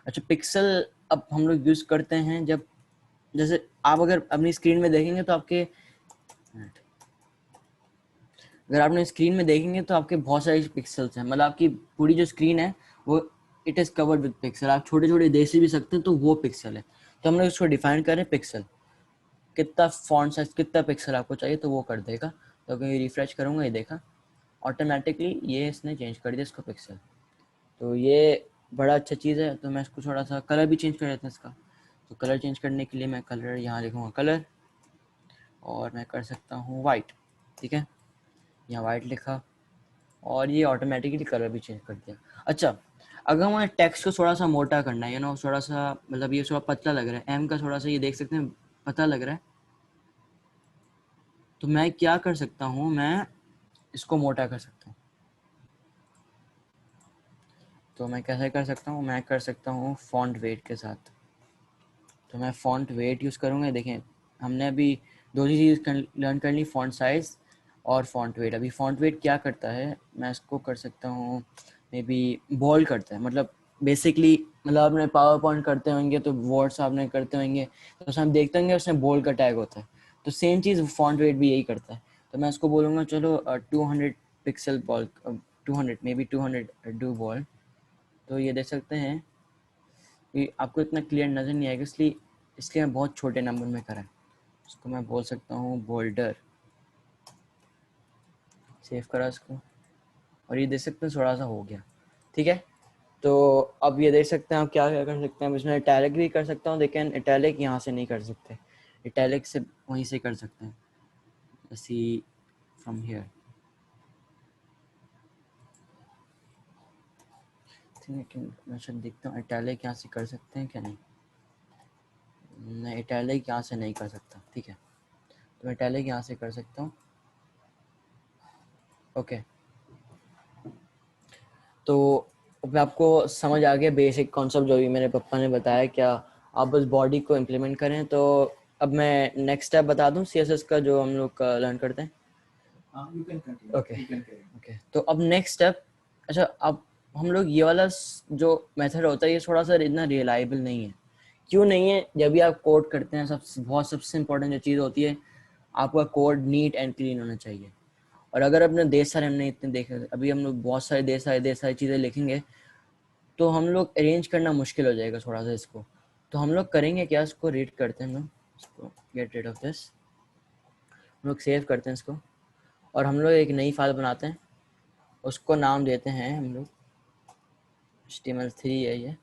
अच्छा पिक्सल अब हम लोग यूज़ करते हैं जब, जैसे आप अगर अपनी स्क्रीन में देखेंगे तो आपके अगर आपने स्क्रीन में देखेंगे तो आपके बहुत सारे पिक्सल्स हैं, मतलब आपकी पूरी जो स्क्रीन है वो it is covered with pixel. आप छोटे छोटे दे से भी सकते हैं तो वो पिक्सल है। तो हम लोग इसको डिफाइन करें पिक्सल, कितना फॉन्ट साइज कितना पिक्सल आपको चाहिए तो वो कर देगा। तो अगर ये रिफ्रेश करूँगा ये देखा ऑटोमेटिकली ये इसने चेंज कर दिया इसको पिक्सल। तो ये बड़ा अच्छा चीज़ है। तो मैं इसको थोड़ा सा कलर भी चेंज कर देता हूँ इसका। तो कलर चेंज करने के लिए मैं कलर यहाँ लिखूँगा कलर, और मैं कर सकता हूँ वाइट, ठीक है, यहाँ वाइट लिखा, और ये ऑटोमेटिकली कलर भी चेंज कर दिया। अच्छा अगर हमें टेक्स्ट को थोड़ा सा मोटा करना है, थोड़ा सा मतलब ये थोड़ा पतला लग रहा है, एम का थोड़ा सा ये देख सकते हैं पतला लग रहा है, तो मैं क्या कर सकता हूँ, मैं इसको मोटा कर सकता हूँ। तो मैं कैसे कर सकता हूँ, मैं कर सकता हूँ फॉन्ट वेट के साथ। तो मैं फॉन्ट वेट यूज़ करूँगा। देखें हमने अभी दो ही चीज़ लर्न कर ली, फॉन्ट साइज़ और फॉन्ट वेट। अभी फॉन्ट वेट क्या करता है, मैं इसको कर सकता हूँ मे बी बोल्ड करता है, मतलब बेसिकली मतलब आपने पावर पॉइंट करते होंगे तो वर्ड्स आपने करते होंगे तो उसमें हम देखते होंगे उसमें बोल्ड का टैग होता है, तो सेम चीज़ फॉन्ट वेट भी यही करता है। तो मैं इसको बोलूँगा चलो 200 pixel ball, 200 may be 200 do ball. तो ये देख सकते हैं कि आपको इतना क्लियर नज़र नहीं आएगा, इसलिए मैं बहुत छोटे नंबर में करा है। इसको मैं बोल सकता हूँ बोल्डर, सेव करा इसको, और ये देख सकते हैं थोड़ा सा हो गया, ठीक है। तो अब ये देख सकते हैं आप क्या क्या कर सकते हैं, इसमें इटैलिक भी कर सकता हूँ, लेकिन इटैलिक यहाँ से नहीं कर सकते, इटैलिक से वहीं से कर सकते हैं, सी फ्रॉम हियर। मैं शायद देखता हूँ इटैलिक यहाँ से कर सकते हैं क्या, नहीं इटैलिक यहाँ से नहीं कर सकता, ठीक है। तो मैं इटैलिक यहाँ से कर सकता हूँ, ओके। तो अब आपको समझ आ गया बेसिक कॉन्सेप्ट जो भी मेरे पापा ने बताया, क्या आप बस बॉडी को इम्प्लीमेंट करें। तो अब मैं नेक्स्ट स्टेप बता दूं सीएसएस का जो हम लोग लर्न करते हैं। ओके तो अब नेक्स्ट स्टेप, अच्छा अब हम लोग ये वाला जो मेथड होता है ये थोड़ा सा इतना रिलायबल नहीं है। क्यों नहीं है, जब भी आप कोड करते हैं सबसे इम्पोर्टेंट जो चीज़ होती है, आपका कोड नीट एंड क्लीन होना चाहिए। और अगर अपने हमने इतने देखे, अभी हम लोग बहुत सारे देर सारी चीज़ें लिखेंगे तो हम लोग अरेंज करना मुश्किल हो जाएगा थोड़ा सा इसको। तो हम लोग करेंगे क्या, इसको रीड करते हैं हम लोग, इसको गेट रिड ऑफ दिस, हम लोग सेव करते हैं इसको, और हम लोग एक नई फाइल बनाते हैं, उसको नाम देते हैं हम लोग HTML3 है ये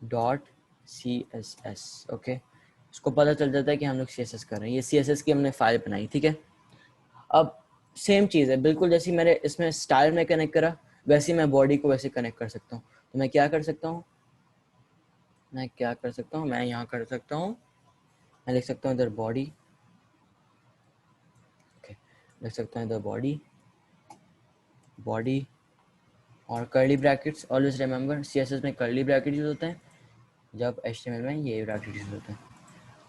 .css, ओके। इसको पता चल जाता है कि हम लोग CSS कर रहे हैं, ये CSS की हमने फाइल बनाई, ठीक है। अब सेम चीज़ है बिल्कुल, जैसी मैंने इसमें स्टाइल में कनेक्ट करा वैसे मैं बॉडी को वैसे कनेक्ट कर सकता हूँ। तो मैं क्या कर सकता हूँ, मैं यहाँ कर सकता हूँ, मैं लिख सकता हूँ इधर बॉडी, ओके, लिख सकता हूँ इधर बॉडी और curly brackets. Always remember CSS में कर्ली ब्रैकेट यूज होते हैं, जब HTML में ये ब्रैकेट यूज होते हैं।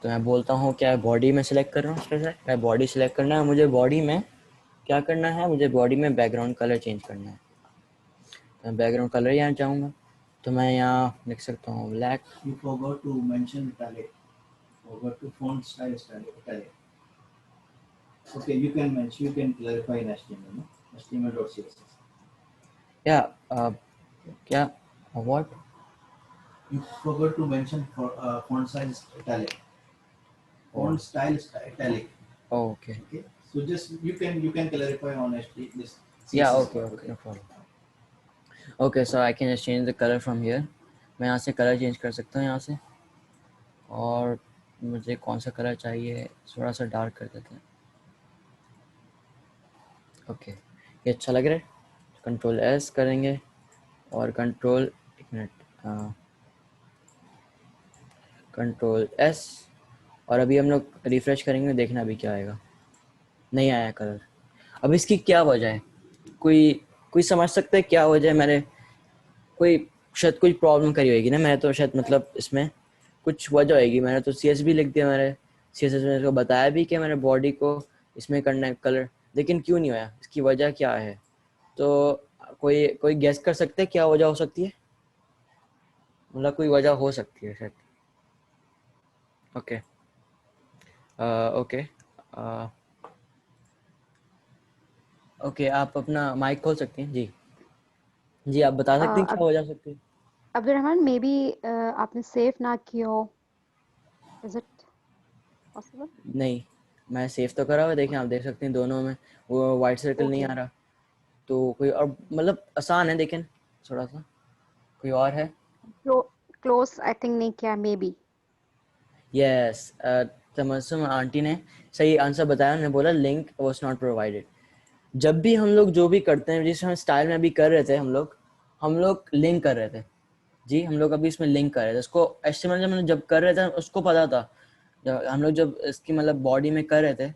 तो मैं बोलता हूँ क्या बॉडी में सिलेक्ट कर रहा हूँ, इसमें से मैं बॉडी सिलेक्ट करना है, मुझे बॉडी में क्या करना है, मुझे बॉडी में बैकग्राउंड कलर चेंज करना है। तो मैं बैकग्राउंड कलर यहाँ चाहूँगा, तो मैं यहाँ लिख सकता हूँ black. You forgot to mention italic. Forgot to font style italic. Okay, you can clarify in HTML, no? HTML.css. Yeah, क्या what? You forgot to mention for font size italic. Font style italic. Oh, okay. Okay, so just you can clarify on this. Yeah, CSS okay, part, okay, no problem. Okay, so I can just change the color from here. मैं यहाँ से colour change कर सकता हूँ यहाँ से, और मुझे कौन सा कलर चाहिए, थोड़ा सा डार्क कर देते हैं। ओके, ये अच्छा लग रहा है। कंट्रोल S करेंगे और कंट्रोल S, और अभी हम लोग रिफ्रेश करेंगे, देखना अभी क्या आएगा। नहीं आया कलर। अब इसकी क्या वजह है, कोई समझ सकता है क्या वजह है? मैंने शायद कोई प्रॉब्लम करी होगी ना, मैंने तो शायद मतलब इसमें कुछ वजह होगी। मैंने तो CS भी लिख दिया, मैंने CSS में इसको बताया भी कि मैंने बॉडी को इसमें करना है कलर, लेकिन क्यों नहीं होया, इसकी वजह क्या है? तो कोई गेस कर सकते हैं क्या वजह हो सकती है? मतलब कोई वजह हो सकती है शायद। ओके ओके ओके, आप अपना माइक खोल सकते हैं जी आप बता सकते हैं क्या वजह हो सकती है? अब्दुर्रहमान मे बी आपने सेव ना किया हो, इज इट पॉसिबल? नहीं, मैं सेव तो करा हुआ, देखें आप देख सकते हैं दोनों में वो वाइट सर्कल नहीं आ रहा। तो कोई और मतलब आसान है, देखें थोड़ा सा, कोई और है? क्लोज आई थिंक नहीं किया, may be. Yes, Tabassum aunty ने सही आंसर बताया, उन्होंने बोला लिंक वाज नॉट प्रोवाइडेड। जब भी हम लोग जो भी करते हैं, जिस हम स्टाइल में भी कर रहे थे, हम लोग लिंक कर रहे थे, जी हम लोग अभी इसमें लिंक कर रहे थे इसको। HTML जब कर रहे थे उसको पता था, जब इसकी मतलब बॉडी में कर रहे थे,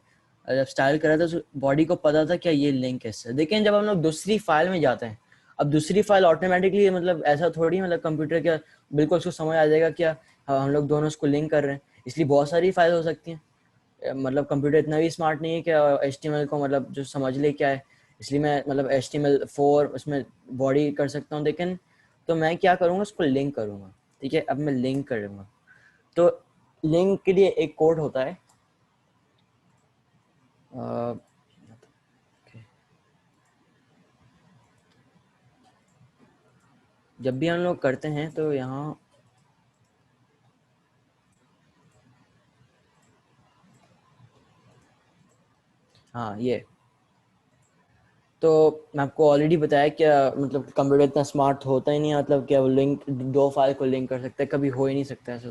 जब स्टाइल कर रहे थे तो बॉडी को पता था क्या ये लिंक है इससे। लेकिन जब हम लोग दूसरी फाइल में जाते हैं, अब दूसरी फाइल ऑटोमेटिकली मतलब ऐसा थोड़ी मतलब कंप्यूटर क्या बिल्कुल उसको समझ आ जाएगा क्या हम लोग दोनों उसको लिंक कर रहे हैं। इसलिए बहुत सारी फाइल हो सकती हैं, मतलब कंप्यूटर इतना भी स्मार्ट नहीं है कि HTML को मतलब जो समझ ले क्या है। इसलिए मैं मतलब HTML4 उसमें बॉडी कर सकता हूँ, लेकिन तो मैं क्या करूँगा उसको लिंक करूँगा। ठीक है, अब मैं लिंक करूँगा। तो लिंक के लिए एक कोड होता है, जब भी हम लोग करते हैं तो यहाँ हाँ ये तो मैं आपको ऑलरेडी बताया क्या मतलब कंप्यूटर इतना स्मार्ट होता ही नहीं है, मतलब क्या वो लिंक दो फाइल को लिंक कर सकता है, कभी हो ही नहीं सकता ऐसा।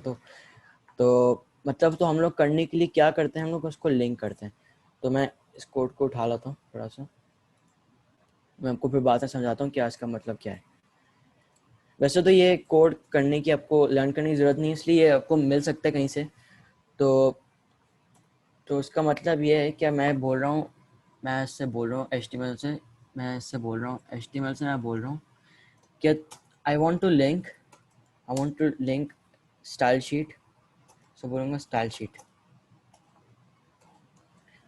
तो मतलब तो हम लोग करने के लिए क्या करते हैं, हम लोग उसको लिंक करते हैं। तो मैं इस कोड को उठा लाता हूँ थोड़ा सा, मैं आपको फिर बाद में समझाता हूँ क्या इसका मतलब क्या है। वैसे तो ये कोड करने की आपको लर्न करने की ज़रूरत नहीं है, इसलिए ये आपको मिल सकता है कहीं से। तो इसका मतलब ये है क्या मैं बोल रहा हूँ, मैं इससे बोल रहा हूँ HTML से, मैं इससे बोल रहा हूँ HTML से मैं बोल रहा हूँ कि I want to link style sheet. So बोलूँगा स्टाइल शीट,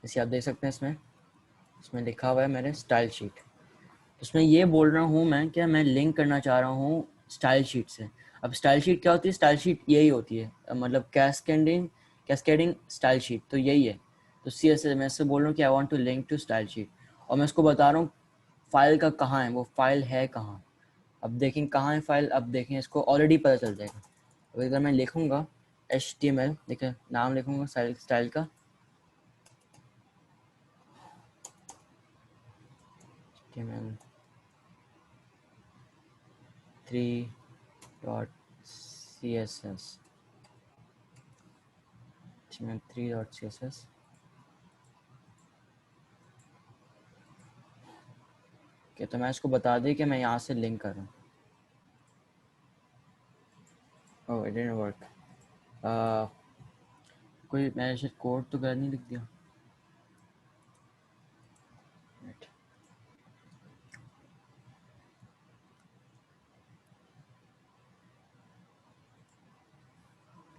जैसे आप देख सकते हैं इसमें इसमें लिखा हुआ है मेरे स्टाइल शीट। उसमें ये बोल रहा हूँ मैं क्या मैं लिंक करना चाह रहा हूँ स्टाइल शीट से। अब स्टाइल शीट क्या होती है, स्टाइल शीट यही होती है मतलब कैस्केडिंग स्टाइल शीट तो यही है। तो CSS मैं इससे बोल रहा हूँ कि I want to link to style sheet, और मैं उसको बता रहा हूँ फाइल का कहाँ है, वो फाइल है कहाँ। अब देखें कहाँ है फाइल, अब देखें इसको ऑलरेडी पता चल जाएगा। अब अगर मैं लिखूँगा HTML, देखें नाम लिखूँगा स्टाइल का, HTML 3.css, HTML3.css। ओके, तो मैं इसको बता दी कि मैं यहाँ से लिंक कर रहा हूँ। ओह इट डिडंट वर्क, कोई मैंने शायद कोड तो गलत नहीं लिख दिया। Right.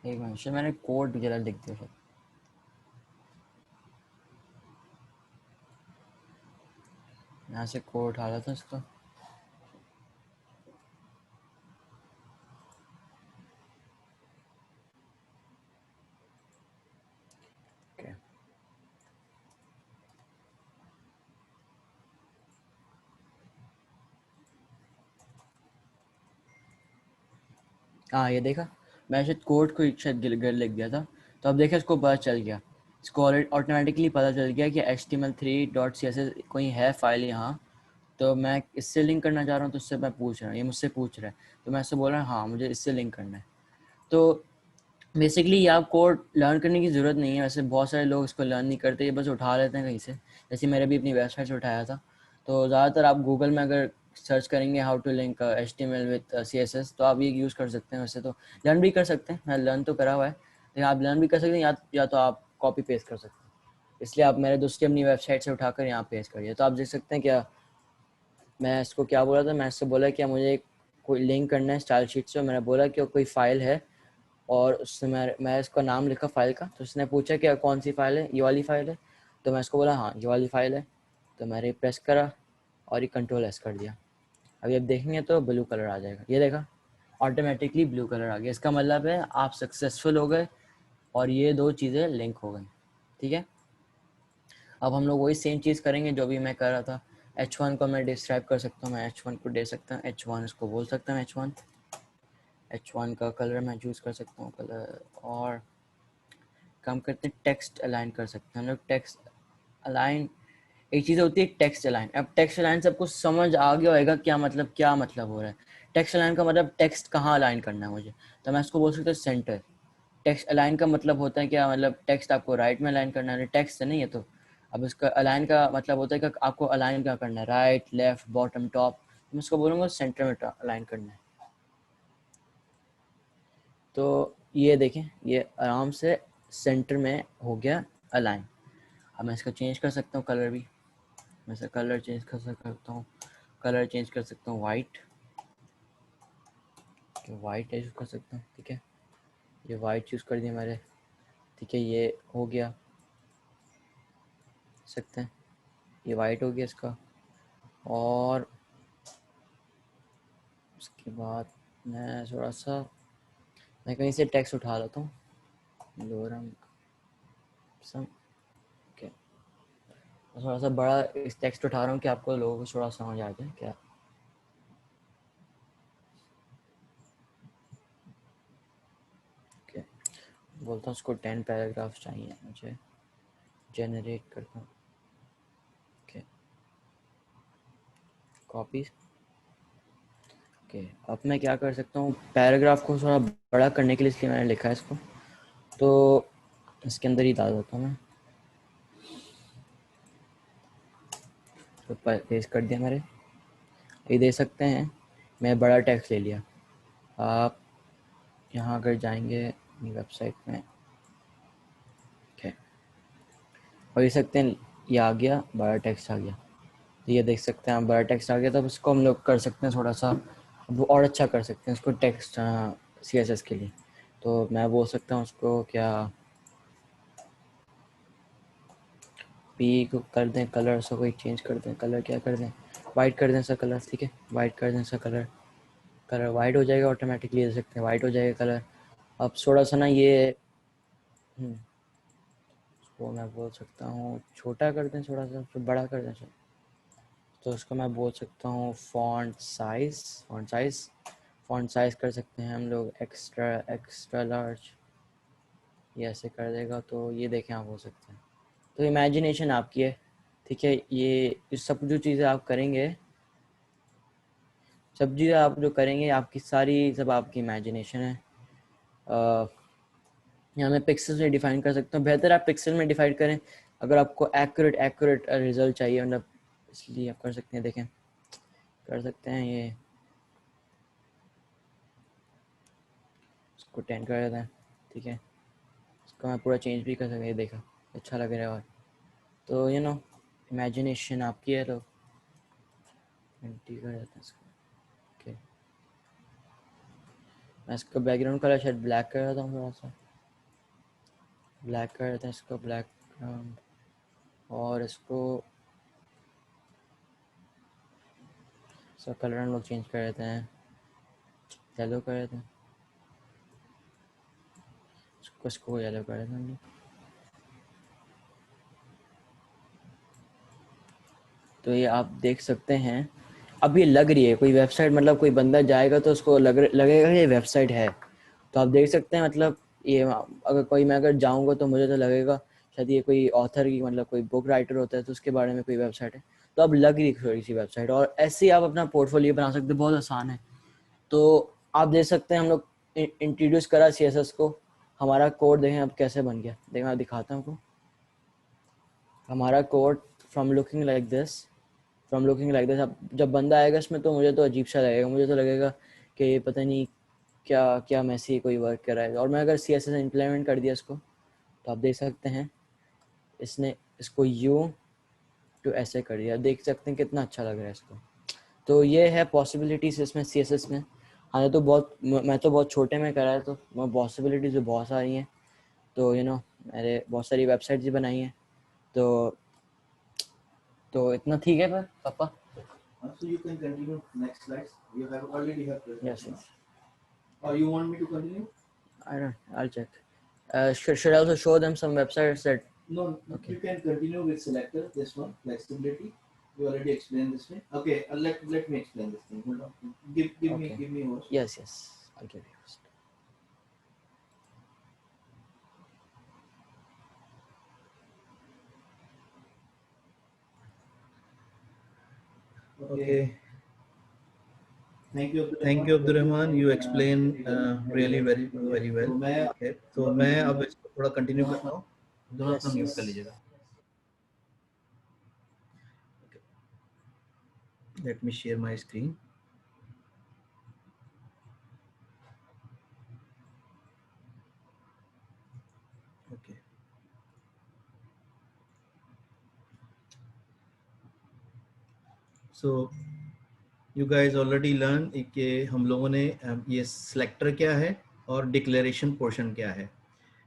एक मिनट, शायद मैंने कोड गलत लिख दिया शायद। यहाँ से कोड उठा रहा था इसका। Okay. हाँ ये देखा, मैं शायद कोड को शायद गलत लिख दिया था। तो अब देखा इसको पता चल गया, इसको ऑटोमेटिकली पता चल गया कि HTML3.css कोई है फाइल यहाँ। तो मैं इससे लिंक करना चाह रहा हूँ, तो उससे मैं पूछ रहा हूँ, ये मुझसे पूछ रहा है, तो मैं इससे बोल रहा हूँ हाँ मुझे इससे लिंक करना है। तो बेसिकली ये आप कोड लर्न करने की ज़रूरत नहीं है, वैसे बहुत सारे लोग इसको लर्न नहीं करते, ये बस उठा लेते हैं कहीं से। जैसे मैंने भी अपनी वेबसाइट से उठाया था। तो ज़्यादातर आप गूगल में अगर सर्च करेंगे how to link HTML with CSS, तो आप ये यूज़ कर सकते हैं। वैसे तो लर्न भी कर सकते हैं, मैं लर्न तो करा हुआ है, लेकिन आप लर्न भी कर सकते हैं या तो आप कॉपी पेस्ट कर सकते हैं। इसलिए आप मेरे दूसरी अपनी वेबसाइट से उठाकर यहाँ पेस्ट करिए। तो आप देख सकते हैं क्या मैं इसको क्या बोला था, मैं इससे बोला कि मुझे कोई लिंक करना है स्टाइल शीट से। मैंने बोला कि कोई फाइल है, और उससे मैं इसका नाम लिखा फाइल का। तो उसने पूछा कि कौन सी फाइल है, ये वाली फाइल है। तो मैं इसको बोला हाँ ये वाली फाइल है। तो मैंने प्रेस करा और ये Ctrl+S कर दिया। अभी आप देखेंगे तो ब्लू कलर आ जाएगा, ये देखा ऑटोमेटिकली ब्लू कलर आ गया। इसका मतलब है आप सक्सेसफुल हो गए और ये दो चीज़ें लिंक हो गई। ठीक है, अब हम लोग वही सेम चीज़ करेंगे जो भी मैं कर रहा था। H1 को मैं डिस्क्राइब कर सकता हूँ, मैं H1 को दे सकता हूँ, H1 इसको बोल सकता हूँ H1 का कलर मैं चूज़ कर सकता हूँ कलर, और काम करते हैं टेक्स्ट अलाइन कर सकते हैं हम लोग। टेक्स्ट अलाइन एक चीज़ होती है टेक्स्ट अलाइन। अब टेक्स्ट अलाइन सबको समझ आ गया होगा क्या मतलब हो रहा है। टेक्स्ट अलाइन का मतलब टेक्स्ट कहाँ अलाइन करना है मुझे, तो मैं इसको बोल सकता हूँ सेंटर। टेक्स्ट अलाइन का मतलब होता है क्या, मतलब टेक्स्ट आपको राइट में अलाइन करना है, टेक्स्ट से नहीं है। तो अब इसका अलाइन का मतलब होता है कि आपको अलाइन क्या करना है, राइट लेफ्ट बॉटम टॉप। मैं इसको बोलूँगा सेंटर में अलाइन करना है। तो ये देखें, ये आराम से सेंटर में हो गया अलाइन। अब मैं इसका चेंज कर सकता हूँ कलर भी, मैं इसका कलर चेंज कर सकता हूँ, कलर चेंज कर सकता हूँ वाइट, वाइट यूज़ कर सकता हूँ। ठीक है, ये वाइट चूज़ कर दिया मैंने। ठीक है, ये हो गया, सकते हैं ये वाइट हो गया इसका। और उसके बाद मैं थोड़ा सा, मैं कहीं से टेक्स्ट उठा लेता हूँ, लोरम सम, ओके, थोड़ा सा बड़ा इस टेक्स्ट उठा रहा हूँ कि आपको लोगों को थोड़ा समझ आ जाए क्या। ओके, बोलता हूँ उसको 10 पैराग्राफ चाहिए मुझे, जनरेट करता हूँ। Okay, copy. ओके, अब मैं क्या कर सकता हूँ, पैराग्राफ को थोड़ा बड़ा करने के लिए, इसलिए मैंने लिखा है इसको, तो इसके अंदर ही डाल देता हूँ मैं। तो पेस्ट कर दिया मैंने, ये दे सकते हैं, मैं बड़ा टेक्स्ट ले लिया। आप यहाँ अगर जाएंगे अपनी वेबसाइट में, ओके, और ये सकते हैं ये आ गया, बड़ा टेक्स्ट आ गया, तो ये देख सकते हैं आप, बड़ा टेक्स्ट आ गया। तब इसको हम लोग कर सकते हैं थोड़ा सा वो और अच्छा कर सकते हैं इसको टेक्स्ट CSS के लिए। तो मैं बोल सकता हूँ उसको क्या, पी को कर दें कलर, सो कोई चेंज कर दें, कलर क्या कर दें, वाइट कर दें इसका कलर। ठीक है, वाइट कर दें इसका कलर, कलर वाइट हो जाएगा ऑटोमेटिकली, दे सकते हैं वाइट हो जाएगा कलर। अब थोड़ा सा ना ये उसको मैं बोल सकता हूँ छोटा कर दें, थोड़ा सा फिर बड़ा कर दें, तो उसको मैं बोल सकता हूँ फॉन्ट साइज, फॉन्ट साइज कर सकते हैं हम लोग एक्स्ट्रा लार्ज, ये ऐसे कर देगा। तो ये देखें आप हो सकते हैं, तो इमेजिनेशन आपकी है। ठीक है, ये सब जो चीज़ें आप करेंगे, सब चीज़ें आप जो करेंगे आपकी सारी सब आपकी इमेजिनेशन है। यहाँ मैं पिक्सल में डिफाइन कर सकता हूँ, बेहतर आप पिक्सल में डिफाइन करें अगर आपको एक्यूरेट रिजल्ट चाहिए, मतलब इसलिए आप कर सकते हैं। देखें, कर सकते हैं ये, इसको 10 कर देते हैं। ठीक है, इसको मैं पूरा चेंज भी कर सकता हूँ, ये देखा अच्छा लग रहा है। और तो इमेजिनेशन आपकी है, तो 20 कर देते हैं इसको। ओके, मैं इसका बैकग्राउंड कलर शायद ब्लैक कर देता हूँ, थोड़ा सा ब्लैक कर देते हैं इसको, बैकग्राउंड। और इसको इसका कलर हम लोग चेंज कर देते हैं, येलो कर देते हैं इसको येलो कर देते हैं हम लोग। तो ये आप देख सकते हैं, अब ये लग रही है कोई वेबसाइट, मतलब कोई बंदा जाएगा तो उसको लगेगा ये वेबसाइट है। तो आप देख सकते हैं, मतलब ये अगर कोई, मैं अगर जाऊंगा तो मुझे तो लगेगा शायद ये कोई ऑथर की, मतलब कोई बुक राइटर होता है तो उसके बारे में कोई वेबसाइट है। तो अब लग रही थोड़ी सी वेबसाइट, और ऐसे ही आप अपना पोर्टफोलियो बना सकते हैं, बहुत आसान है। तो आप देख सकते हैं हम लोग इंट्रोड्यूस करा CSS को, हमारा कोड देखें अब कैसे बन गया। देखें, मैं दिखाता हूँ आपको हमारा code, from looking like this. अब जब बंदा आएगा इसमें तो मुझे तो अजीब सा लगेगा, मुझे तो लगेगा कि ये पता नहीं क्या क्या मैसी कोई वर्क कर रहा है। और मैं अगर CSS इम्प्लीमेंट कर दिया इसको, तो आप देख सकते हैं इसने इसको यूं टू ऐसे कर दिया, देख सकते हैं कितना अच्छा लग रहा है इसको। तो ये है पॉसिबिलिटीज इसमें CSS में। हाँ, तो बहुत, मैं तो बहुत छोटे में करा है, तो पॉसिबिलिटीज बहुत सारी हैं। तो मैंने बहुत सारी वेबसाइट्स भी बनाई हैं। तो इतना ठीक है पर पापा। So you can continue next slides. You have already have Yes, presentation. yes. Or you want me to continue? I'll check. Should I also show them some websites that? No, Okay. you can continue with selector. This one, flexibility. You already explained this thing. Okay, let me explain this thing. Hold on. Okay. Give me yours. Yes, I'll give you first. Okay. Thank you, Abdurrahman. You explain really very well. Okay. तो मैं अब इसको थोड़ा continue करता हूँ। दोनों अपना mute कर लीजिएगा। Let me share my screen. So you guys already learn कि हम लोगों ने ये सिलेक्टर क्या है और डिक्लेरेशन पोर्शन क्या है।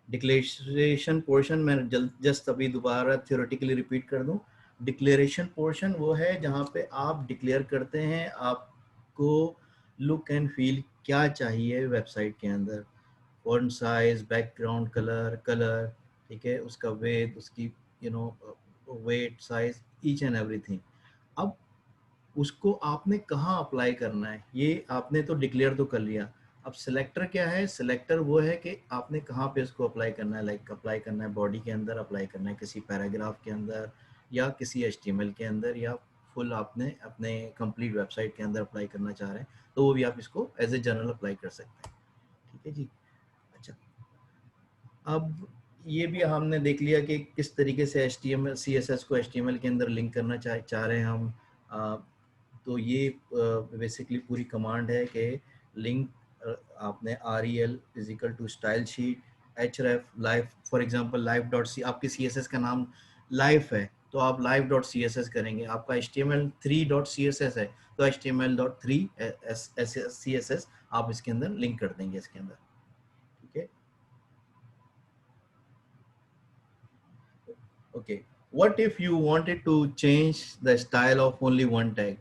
डिक्लेरेशन पोर्शन मैं जस्ट अभी दोबारा थ्योरेटिकली रिपीट कर दूं। डिक्लेरेशन पोर्शन वो है जहां पे आप डिक्लेयर करते हैं आपको लुक एंड फील क्या चाहिए वेबसाइट के अंदर, फॉन्ट साइज, बैकग्राउंड कलर, ठीक है, उसका वेट, उसकी you know weight, size, each and everything. अब उसको आपने कहाँ अप्लाई करना है, ये आपने तो डिक्लेयर तो कर लिया। अब सिलेक्टर क्या है? सिलेक्टर वो है कि आपने कहाँ पे इसको अप्लाई करना है। लाइक अप्लाई करना है बॉडी के अंदर, अप्लाई करना है किसी पैराग्राफ के अंदर, या किसी एचटीएमएल के अंदर, या फुल आपने अपने कंप्लीट वेबसाइट के अंदर अप्लाई करना चाह रहे हैं, तो वो भी आप इसको एज ए जनरल अप्लाई कर सकते हैं। ठीक है जी। अच्छा, अब ये भी हमने देख लिया कि किस तरीके से HTML CSS को HTML के अंदर लिंक करना चाह रहे हैं हम। तो ये बेसिकली पूरी कमांड है कि लिंक आपने rel is equal to style sheet href live, for example live dot C, आपके CSS का नाम लाइव है तो आप live डॉट CSS करेंगे। आपका HTML3 डॉट CSS है तो HTML.3 CSS आप इसके अंदर लिंक कर देंगे इसके अंदर। ठीक है, okay, what if you wanted to change the style of only one tag?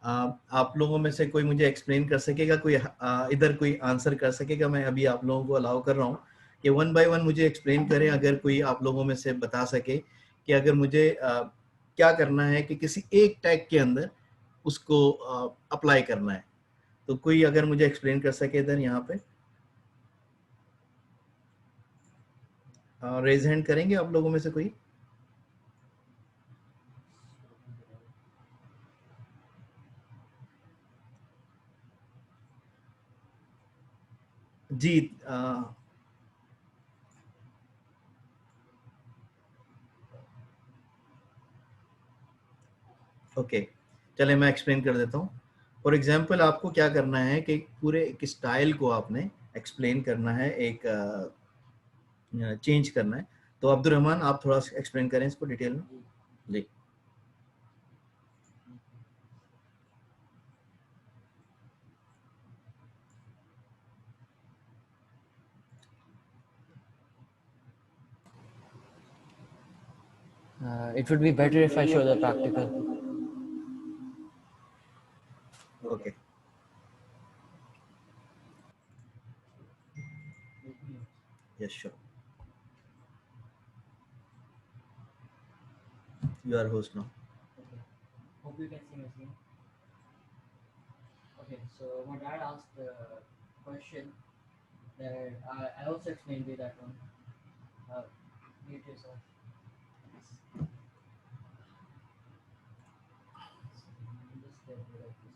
आप लोगों में से कोई मुझे एक्सप्लेन कर सकेगा, कोई इधर कोई आंसर कर सकेगा? मैं अभी आप लोगों को अलाउ कर रहा हूँ कि वन बाय वन मुझे एक्सप्लेन करें। अगर कोई आप लोगों में से बता सके कि अगर मुझे क्या करना है कि किसी एक टैग के अंदर उसको अप्लाई करना है, तो कोई अगर मुझे एक्सप्लेन कर सके इधर यहाँ पे रेज हैंड करेंगे आप लोगों में से कोई? जी, ओके, चले मैं एक्सप्लेन कर देता हूँ। फॉर एग्जाम्पल आपको क्या करना है कि पूरे एक स्टाइल को आपने एक्सप्लेन करना है, एक चेंज करना है। तो अब्दुल रहमान आप थोड़ा एक्सप्लेन करें इसको डिटेल में। जी। It would be better if I show the practical. Okay, yes sure, you are host now. Okay. Hope you can see my screen. Okay, so my dad asked a question that I also explained to you that one. Mute yourself. Just get rid of this.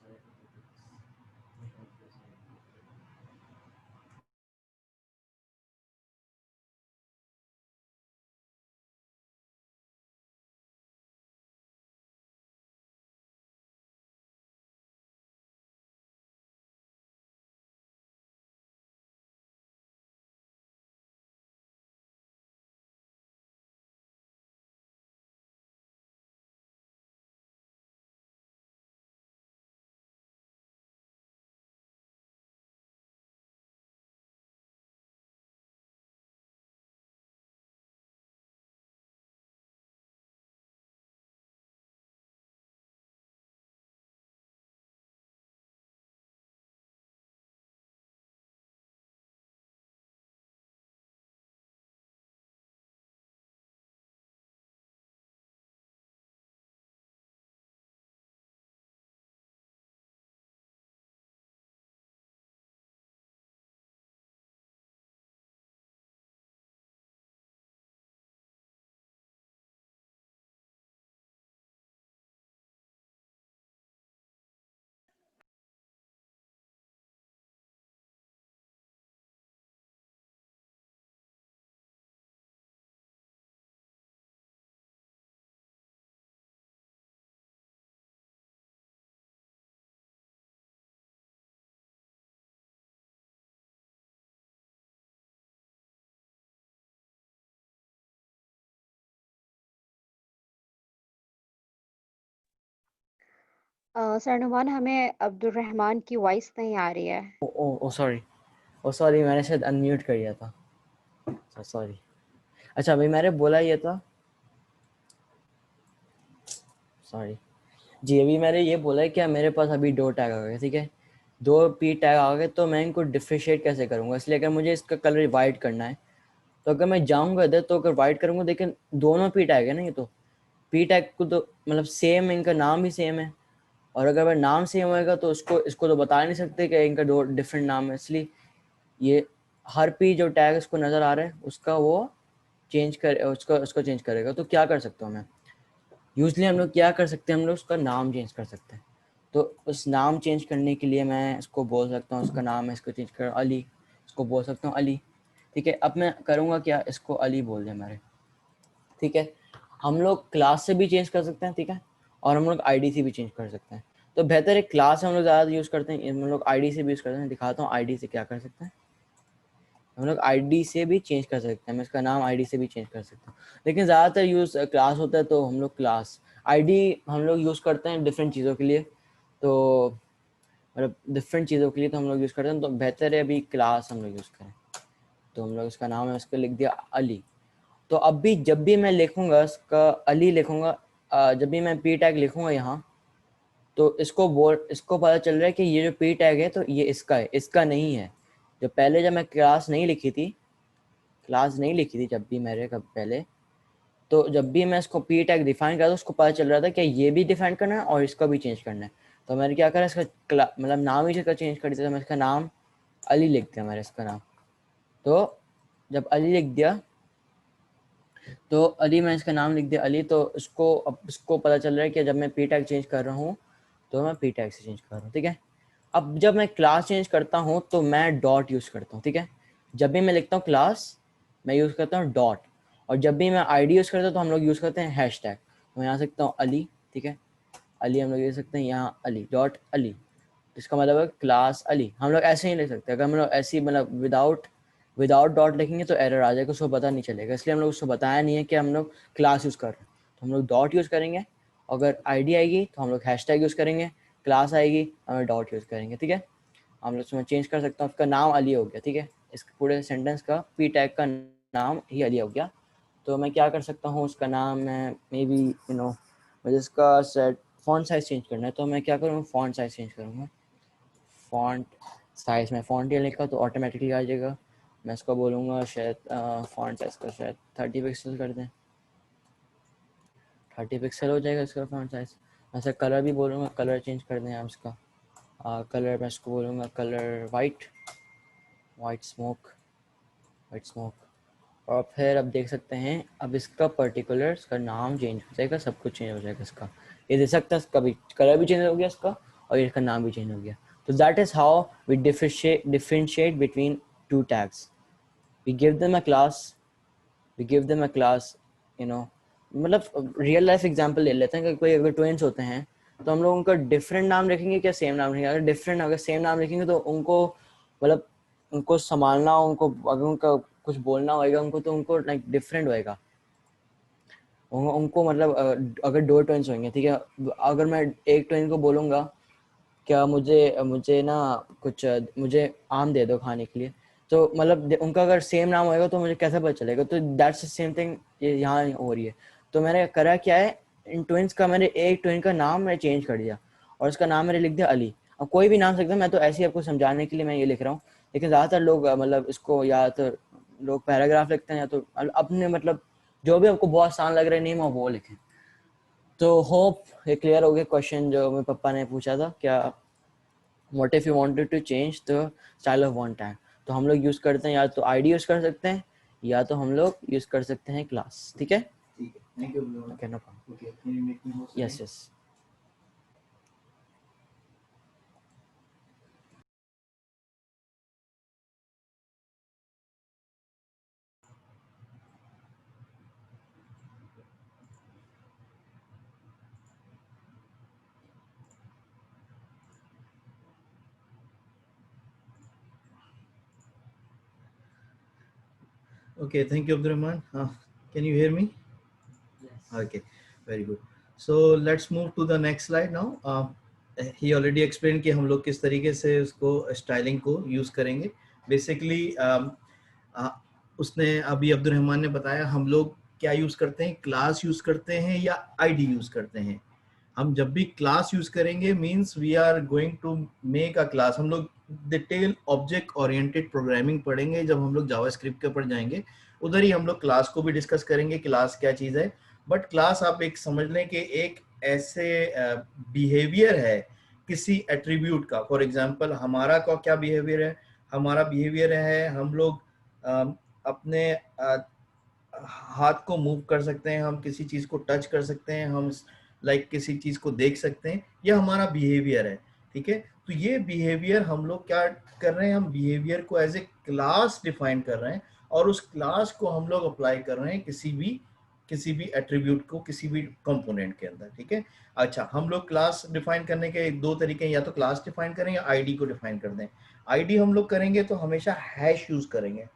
Sir Numan, हमें अब्दुल रहमान की voice नहीं आ रही है। ओ ओ ओ sorry, ओ sorry, मैंने शायद unmute कर दिया था, सॉरी। अच्छा, अभी मैंने बोला ये था, सॉरी जी, अभी मैंने ये बोला है कि मेरे पास अभी 2 टैग आ गए, ठीक है, 2 पी टैग आ गए, तो मैं इनको डिफरेंशिएट कैसे करूँगा? इसलिए अगर मुझे इसका कलर वाइट करना है, तो अगर मैं जाऊँगा इधर, तो अगर वाइट करूँगा, लेकिन दोनों पी टैग है ना, ये तो पी टैग को तो मतलब सेम, इनका नाम भी सेम है, और अगर वह नाम सेम होएगा तो इसको तो बता नहीं सकते कि इनका 2 डिफरेंट नाम है, इसलिए ये हर पी जो टैग इसको नज़र आ रहा है उसका वो चेंज कर उसको चेंज करेगा। तो क्या कर सकता हूँ मैं? यूजली हम लोग क्या कर सकते हैं, हम लोग उसका नाम चेंज कर सकते हैं। तो उस नाम चेंज करने के लिए मैं इसको बोल सकता हूँ, उसका नाम है, इसको चेंज कर अली, इसको बोल सकता हूँ अली, ठीक है। अब मैं करूँगा क्या, इसको अली बोल दे हमारे, ठीक है। हम लोग क्लास से भी चेंज कर सकते हैं, ठीक है, और हम लोग आईडी से भी चेंज कर सकते हैं। तो बेहतर है क्लास हम लोग ज़्यादा यूज़ करते हैं, हम लोग आईडी से भी यूज़ करते हैं। दिखाता हूँ आईडी से क्या कर सकते हैं। हम लोग आईडी से भी चेंज कर सकते हैं, मैं इसका नाम आईडी से भी चेंज कर सकता हूँ, लेकिन ज़्यादातर यूज़ क्लास होता है, तो हम लोग क्लास, आईडी हम लोग यूज़ करते हैं डिफरेंट चीज़ों के लिए, तो मतलब डिफरेंट चीज़ों के लिए तो हम लोग यूज़ करते हैं, तो बेहतर है अभी क्लास हम लोग यूज़ करें। तो हम लोग इसका नाम है, उसको लिख दिया अली। तो अब भी जब भी मैं लिखूँगा इसका अली लिखूँगा, जब भी मैं पी टैग लिखूँगा यहाँ, तो इसको पता चल रहा है कि ये जो पी टैग है तो ये इसका है, इसका नहीं है। जो पहले जब मैं क्लास नहीं लिखी थी जब भी मेरे कब पहले, तो जब भी मैं इसको पी टैग डिफाइन करता, उसको पता चल रहा था कि ये भी डिफाइन करना है और इसका भी चेंज करना है। तो मैंने क्या करा, इसका मतलब नाम ही इसका चेंज कर दिया। तो मैं इसका नाम अली लिख दिया, मैंने इसका नाम। तो जब अली लिख दिया, तो अली, मैं इसका नाम लिख दिया अली, तो अब इसको पता चल रहा है कि जब मैं पी टैग चेंज कर रहा हूँ तो मैं पी टैग से चेंज कर रहा हूँ, ठीक है। अब जब मैं क्लास चेंज करता हूँ तो मैं डॉट यूज़ करता हूँ, ठीक है। जब भी मैं लिखता हूँ क्लास, मैं यूज़ करता हूँ डॉट, और जब भी मैं आईडी यूज़ करता हूँ तो हम लोग यूज़ करते हैं हैश टैग। तो मैं यहाँ सकता हूँ अली, ठीक है, अली हम लोग लिख सकते हैं यहाँ अली डॉट अली, इसका मतलब है क्लास अली। हम लोग ऐसे ही लिख सकते हैं, अगर हम लोग ऐसे ही मतलब विदाउट डॉट लिखेंगे तो एरर आ जाएगा, उसको पता नहीं चलेगा, इसलिए हम लोग उसको बताया नहीं है कि हम लोग क्लास यूज़ कर रहे हैं। तो हम लोग डॉट यूज़ करेंगे, अगर आईडी आएगी तो हम लोग हैशटैग यूज़ करेंगे, क्लास आएगी हमें डॉट यूज़ करेंगे, ठीक है। हम लोग उसमें चेंज कर सकते हैं, उसका नाम अली हो गया, ठीक है, इस पूरे सेंटेंस का पी टैग का नाम ही अली हो गया। तो मैं क्या कर सकता हूँ, उसका नाम मैं मे बी मुझे इसका सेट फॉन्ट साइज चेंज करना है, तो मैं क्या करूँगा, फॉन्ट साइज चेंज करूँगा। फॉन्ट साइज में फॉन्ट ये लिखा तो ऑटोमेटिकली आ जाएगा। मैं इसको बोलूँगा शायद फॉन्ट साइज का शायद 30 पिक्सल कर दें, 30 पिक्सल हो जाएगा इसका फॉन्ट साइज। वैसे कलर भी बोलूँगा, कलर चेंज कर दें आप इसका, कलर मैं इसको बोलूँगा कलर वाइट स्मोक। और फिर अब देख सकते हैं, अब इसका पर्टिकुलर इसका नाम चेंज हो जाएगा, सब कुछ चेंज हो जाएगा इसका। ये देख सकते हैं इसका भी कलर भी चेंज हो गया इसका, और इसका नाम भी चेंज हो गया। तो that is how we differentiate between two tags. We give them a class, you know, मतलब रियल लाइफ एग्जांपल ले लेते हैं कि कोई अगर ट्विंस होते हैं तो हम लोग उनका डिफरेंट नाम रखेंगे क्या सेम नाम रखेंगे? अगर सेम नाम रखेंगे तो उनको मतलब उनको संभालना, उनको अगर उनका कुछ बोलना होएगा उनको, तो उनको लाइक डिफरेंट होएगा उनको मतलब अगर 2 ट्विंस होंगे, ठीक है, अगर मैं एक ट्विन को बोलूँगा क्या मुझे मुझे ना कुछ मुझे आम दे दो खाने के लिए, तो मतलब उनका अगर सेम नाम होएगा तो मुझे कैसे पता चलेगा? तो दैट्स द सेम थिंग ये यहाँ हो रही है। तो मैंने करा क्या है, इन ट्विंस का मैंने एक ट्विन का नाम मैं चेंज कर दिया और उसका नाम मैंने लिख दिया अली। अब कोई भी नाम सकता है, मैं तो ऐसे ही आपको समझाने के लिए मैं ये लिख रहा हूँ, लेकिन ज़्यादातर लोग मतलब इसको या तो लोग पैराग्राफ लिखते हैं या तो अपने मतलब जो भी आपको बहुत आसान लग रहा है नेम वो लिखें। तो होप ये क्लियर हो गया क्वेश्चन जो मेरे पापा ने पूछा था, क्या what if you wanted to change the style of one tag? तो हम लोग यूज करते हैं या तो आईडी यूज कर सकते हैं या तो हम लोग यूज कर सकते हैं क्लास, ठीक है। Thank you. Okay, no problem. Okay, can you make me host? Yes yes. Okay, thank you, Abdurrahman. Can you hear me? Yes. Okay, very good. So let's move to the next slide now. He already explain कि हम लोग किस तरीके से उसको styling को use करेंगे। Basically उसने अभी अब्दुल रहमान ने बताया हम लोग क्या यूज़ करते हैं, क्लास यूज़ करते हैं या आईडी यूज़ करते हैं। हम जब भी क्लास यूज़ करेंगे means we are going to make a class. हम लोग डिटेल ऑब्जेक्ट ओरिएंटेड प्रोग्रामिंग पढ़ेंगे जब हम लोग जावास्क्रिप्ट के ऊपर जाएंगे, उधर ही हम लोग क्लास को भी डिस्कस करेंगे, क्लास क्या चीज़ है। बट क्लास आप एक समझ लें कि एक ऐसे बिहेवियर है किसी एट्रीब्यूट का। फॉर एग्जांपल हमारा का क्या बिहेवियर है, हमारा बिहेवियर है हम लोग अपने हाथ को मूव कर सकते हैं, हम किसी चीज़ को टच कर सकते हैं, हम लाइक किसी चीज़ को देख सकते हैं, ये हमारा बिहेवियर है। ठीक है, तो ये बिहेवियर हम लोग क्या कर रहे हैं, हम बिहेवियर को एज ए क्लास डिफाइन कर रहे हैं और उस क्लास को हम लोग अप्लाई कर रहे हैं किसी भी एट्रीब्यूट को किसी भी कंपोनेंट के अंदर। ठीक है, अच्छा हम लोग क्लास डिफाइन करने के दो तरीके हैं, या तो क्लास डिफाइन करें या आईडी को डिफाइन कर दें। आईडी हम लोग करेंगे तो हमेशा हैश यूज करेंगे।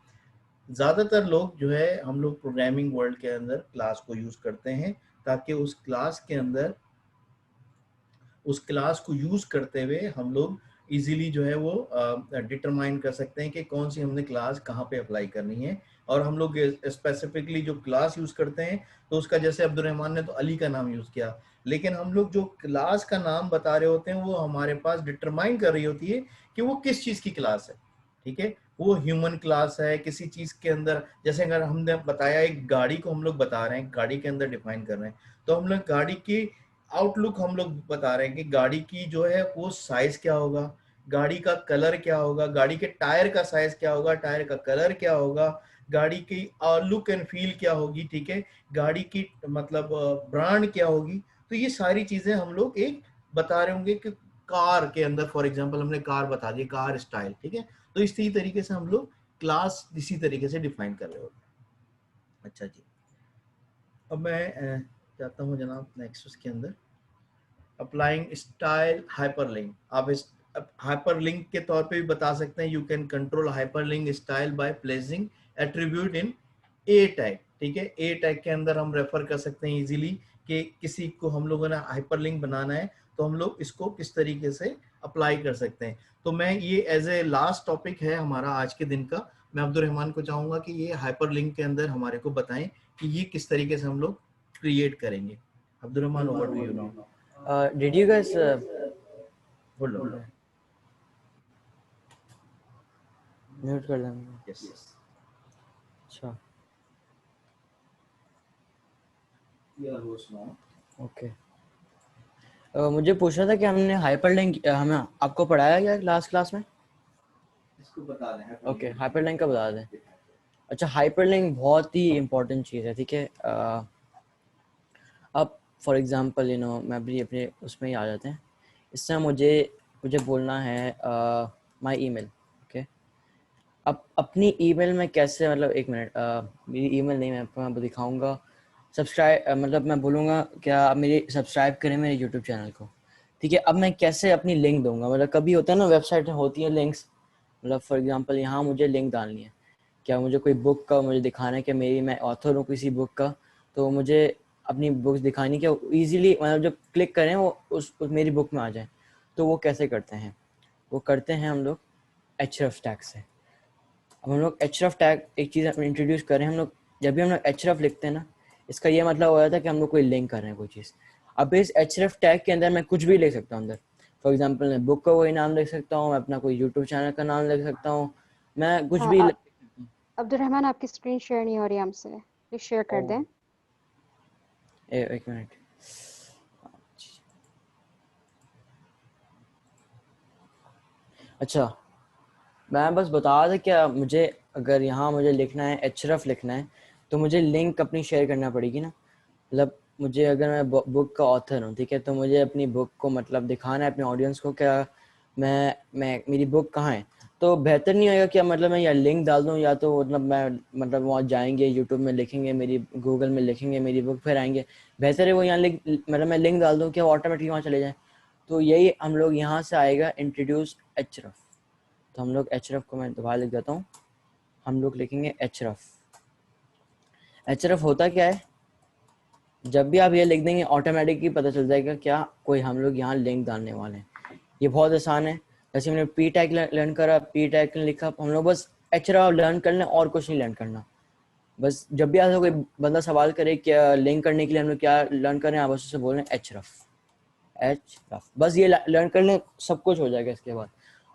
ज्यादातर लोग जो है हम लोग प्रोग्रामिंग वर्ल्ड के अंदर क्लास को यूज करते हैं ताकि उस क्लास के अंदर उस क्लास को यूज करते हुए हम लोग इजीली जो है वो डिटरमाइन कर सकते हैं कि कौन सी हमने क्लास कहाँ पे अप्लाई करनी है। और हम लोग स्पेसिफिकली जो क्लास यूज करते हैं तो उसका जैसे अब्दुल रहमान ने तो अली का नाम यूज किया, लेकिन हम लोग जो क्लास का नाम बता रहे होते हैं वो हमारे पास डिटरमाइन कर रही होती है कि वो किस चीज की क्लास है। ठीक है, वो ह्यूमन क्लास है किसी चीज के अंदर। जैसे अगर हमने बताया एक गाड़ी को हम लोग बता रहे हैं, गाड़ी के अंदर डिफाइन कर रहे हैं, तो हम लोग गाड़ी की आउटलुक हम लोग बता रहे हैं कि गाड़ी की जो है वो साइज क्या होगा, गाड़ी का कलर क्या होगा, गाड़ी के टायर का साइज क्या होगा, टायर का कलर क्या होगा, गाड़ी की लुक एंड फील क्या होगी। ठीक है, गाड़ी की मतलब ब्रांड क्या होगी। तो ये सारी चीजें हम लोग एक बता रहे होंगे कि कार के अंदर फॉर एग्जांपल हमने कार बता दी, कार स्टाइल। ठीक है, तो इसी तरीके से हम लोग क्लास इसी तरीके से डिफाइन कर रहे होते हैं। अच्छा जी, अब मैं जाता हूँ जनाब नेक्स्ट उसके अंदर अप्लाइंग स्टाइल हाइपरलिंक। आप इस हाइपरलिंक के तौर पे भी बता सकते हैं, you can control hyperlink style by placing attribute in A tag. ठीक है, ए टैग के अंदर हम रेफर कर सकते हैं इजीली कि किसी को हम लोगों ने हाइपरलिंक बनाना है तो हम लोग इसको किस तरीके से अप्लाई कर सकते हैं। तो मैं ये एज ए लास्ट टॉपिक है हमारा आज के दिन का, मैं अब्दुल रहमान को चाहूंगा कि ये हाइपरलिंक के अंदर हमारे को बताएं कि ये किस तरीके से हम लोग क्रिएट करेंगे। Abdul Rahman, over to you now. Did you guys Hold on. Mute कर देंगे? Yes. अच्छा, Your host now. ओके। मुझे पूछना था कि हमने हाइपरलिंक हमें आपको पढ़ाया क्या क्लास में? इसको बता दें। ओके, हाइपरलिंक का बता दें। अच्छा, हाइपरलिंक बहुत ही इम्पोर्टेंट चीज़ है। ठीक है, अब फॉर एग्जांपल मैं भी अपने उसमें ही आ जाते हैं। इससे मुझे बोलना है माय ईमेल। ओके, अब अपनी ईमेल में कैसे, मतलब एक मिनट, मेरी ईमेल नहीं, मैं आपको दिखाऊंगा। सब्सक्राइब मतलब मैं बोलूँगा क्या आप मेरे सब्सक्राइब करें मेरे यूट्यूब चैनल को। ठीक है, अब मैं कैसे अपनी लिंक दूंगा, मतलब कभी होता है ना वेबसाइट में होती है लिंक्स, मतलब फॉर एग्जांपल यहाँ मुझे लिंक डालनी है, क्या मुझे कोई बुक का मुझे दिखाना है कि मैं ऑथर हूँ किसी बुक का, तो मुझे अपनी बुक्स दिखानी क्या इजीली, मतलब जब क्लिक करें वो उस मेरी बुक में आ जाए। तो वो कैसे करते हैं, वो करते हैं हम लोग href टैग से। अब हम लोग href टैग एक चीज़ इंट्रोड्यूस करें। हम लोग जब भी हम लोग href लिखते हैं ना, इसका ये मतलब हो जाता है कि हम लोग कोई लिंक कर रहे हैं कोई चीज़। अब इस href टैग के अंदर मैं कुछ भी लिख सकता हूँ अंदर। फॉर एग्जांपल मैं बुक का कोई नाम लिख सकता हूँ, मैं अपना कोई यूट्यूब चैनल का नाम लिख सकता हूँ, मैं कुछ भी अब्दुल रहमान आपकी स्क्रीन शेयर नहीं हो रही हमसे, प्लीज शेयर कर दें। एक मिनट। अच्छा, मैं बस बता रहा था क्या, मुझे अगर यहाँ मुझे लिखना है href लिखना है तो मुझे लिंक अपनी शेयर करना पड़ेगी ना। मतलब मुझे अगर मैं बुक का ऑथर हूँ, ठीक है, तो मुझे अपनी बुक को मतलब दिखाना है अपने ऑडियंस को क्या मैं मेरी बुक कहाँ है। तो बेहतर नहीं होगा क्या, मतलब मैं या लिंक डाल दूँ या तो मतलब मैं मतलब वहाँ जाएंगे यूट्यूब में लिखेंगे मेरी, गूगल में लिखेंगे मेरी बुक, फिर आएंगे। बेहतर है वो यहाँ लिंक, मतलब मैं लिंक डाल दूँ क्या ऑटोमेटिकली वहाँ चले जाए। तो यही हम लोग यहाँ से आएगा इंट्रोड्यूस href। तो हम लोग href को मैं दोबारा लिख देता हूँ, हम लोग लिखेंगे href। href होता क्या है, जब भी आप ये लिख देंगे ऑटोमेटिकली पता चल जाएगा क्या कोई हम लोग यहाँ लिंक डालने वाले हैं। ये बहुत आसान है। जैसे हमने पी टैग लर्न करा, पी टैग लिखा, हम लोग बस एचरफ लर्न कर लें और कुछ नहीं लर्न करना। बस जब भी आपसे कोई बंदा सवाल करे क्या लिंक करने के लिए हम लोग क्या लर्न करें, आप बस उससे बोलें एचरफ, बस ये लर्न कर लें, सब कुछ हो जाएगा इसके बाद।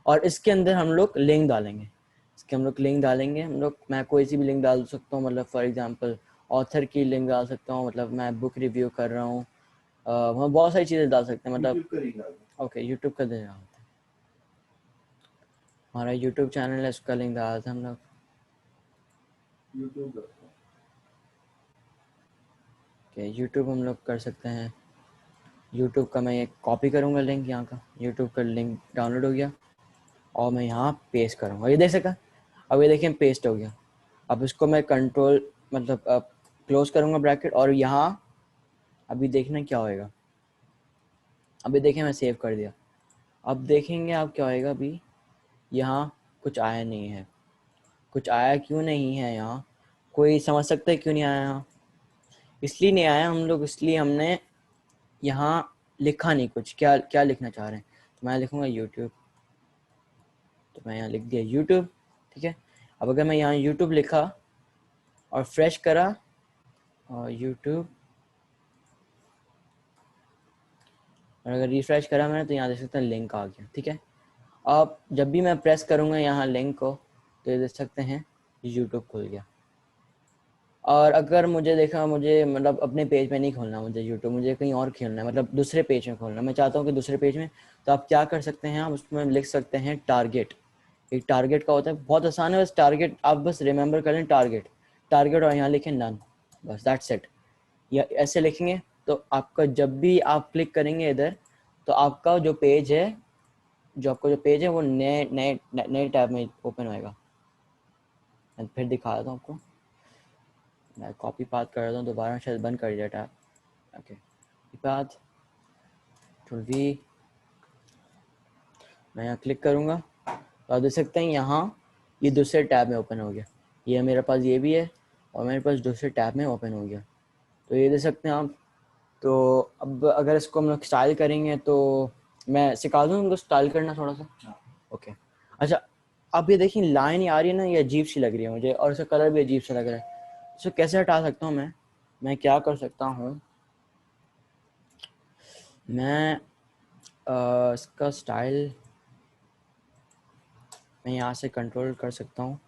और इसके अंदर हम लोग लिंक डालेंगे, हम लोग मैं कोई सी भी लिंक डाल सकता हूँ, मतलब फॉर एग्जांपल ऑथर की लिंक डाल सकता हूँ, मतलब मैं बुक रिव्यू कर रहा हूँ, हम बहुत सारी चीज़ें डाल सकते हैं, मतलब ओके यूट्यूब का देना होता है, हमारा यूट्यूब चैनल है उसका लिंक डाला था हम लोग। यूट्यूब हम लोग कर सकते हैं, यूट्यूब का मैं एक कॉपी करूँगा लिंक, यहाँ का यूट्यूब का लिंक डाउनलोड हो गया और मैं यहाँ पेस्ट करूँगा, ये देख सका, अब ये देखिए पेस्ट हो गया। अब इसको मैं कंट्रोल मतलब क्लोज करूँगा ब्रैकेट, और यहाँ अभी देखना क्या होएगा, अभी देखें मैं सेव कर दिया, अब देखेंगे आप क्या होएगा। अभी यहाँ कुछ आया नहीं है, कुछ आया क्यों नहीं है, यहाँ कोई समझ सकता है क्यों नहीं आया? यहाँ इसलिए नहीं आया हम लोग, इसलिए हमने यहाँ लिखा नहीं कुछ, क्या क्या लिखना चाह रहे हैं, तो मैं लिखूँगा यूट्यूब, तो मैं यहाँ लिख दिया यूट्यूब, ठीक है। अब अगर मैं यहाँ यूट्यूब लिखा और फ्रेश करा और यूट्यूब, और अगर रिफ्रेश करा मैंने तो यहाँ देख सकते हैं लिंक आ गया, ठीक है। अब जब भी मैं प्रेस करूँगा यहाँ लिंक को तो ये देख सकते हैं यूट्यूब खुल गया। और अगर मुझे देखा, मुझे मतलब अपने पेज में नहीं खोलना मुझे यूट्यूब, मुझे कहीं और खोलना है, मतलब दूसरे पेज में खोलना, मैं चाहता हूँ कि दूसरे पेज में, तो आप क्या कर सकते हैं, आप उसमें लिख सकते हैं टारगेट। एक टारगेट का होता है, बहुत आसान है, बस टारगेट आप बस रिमेंबर कर लें, टारगेट टारगेट और यहाँ लिखें नन, बस दैट्स इट। या ऐसे लिखेंगे तो आपका जब भी आप क्लिक करेंगे इधर, तो आपका जो पेज है, वो नए नए नए टैब में ओपन होएगा। मैं फिर दिखा देता हूँ आपको, मैं कॉपी पाथ कर रहा हूँ, दोबारा शायद बंद कर दिया टैब, ओके पाथ भी मैं यहाँ क्लिक करूँगा तो आप देख सकते हैं यहाँ ये दूसरे टैब में ओपन हो गया, ये मेरे पास ये भी है और मेरे पास दूसरे टैब में ओपन हो गया, तो ये देख सकते हैं आप। तो अब अगर इसको हम लोग स्टाइल करेंगे तो मैं सिखा दूँ उनको स्टाइल करना थोड़ा सा, ओके। अच्छा अब ये देखिए लाइन आ रही है ना, ये अजीब सी लग रही है मुझे, और इसका कलर भी अजीब सा लग रहा है, इसको कैसे हटा सकता हूँ मैं क्या कर सकता हूँ, मैं इसका स्टाइल मैं यहाँ से कंट्रोल कर सकता हूँ,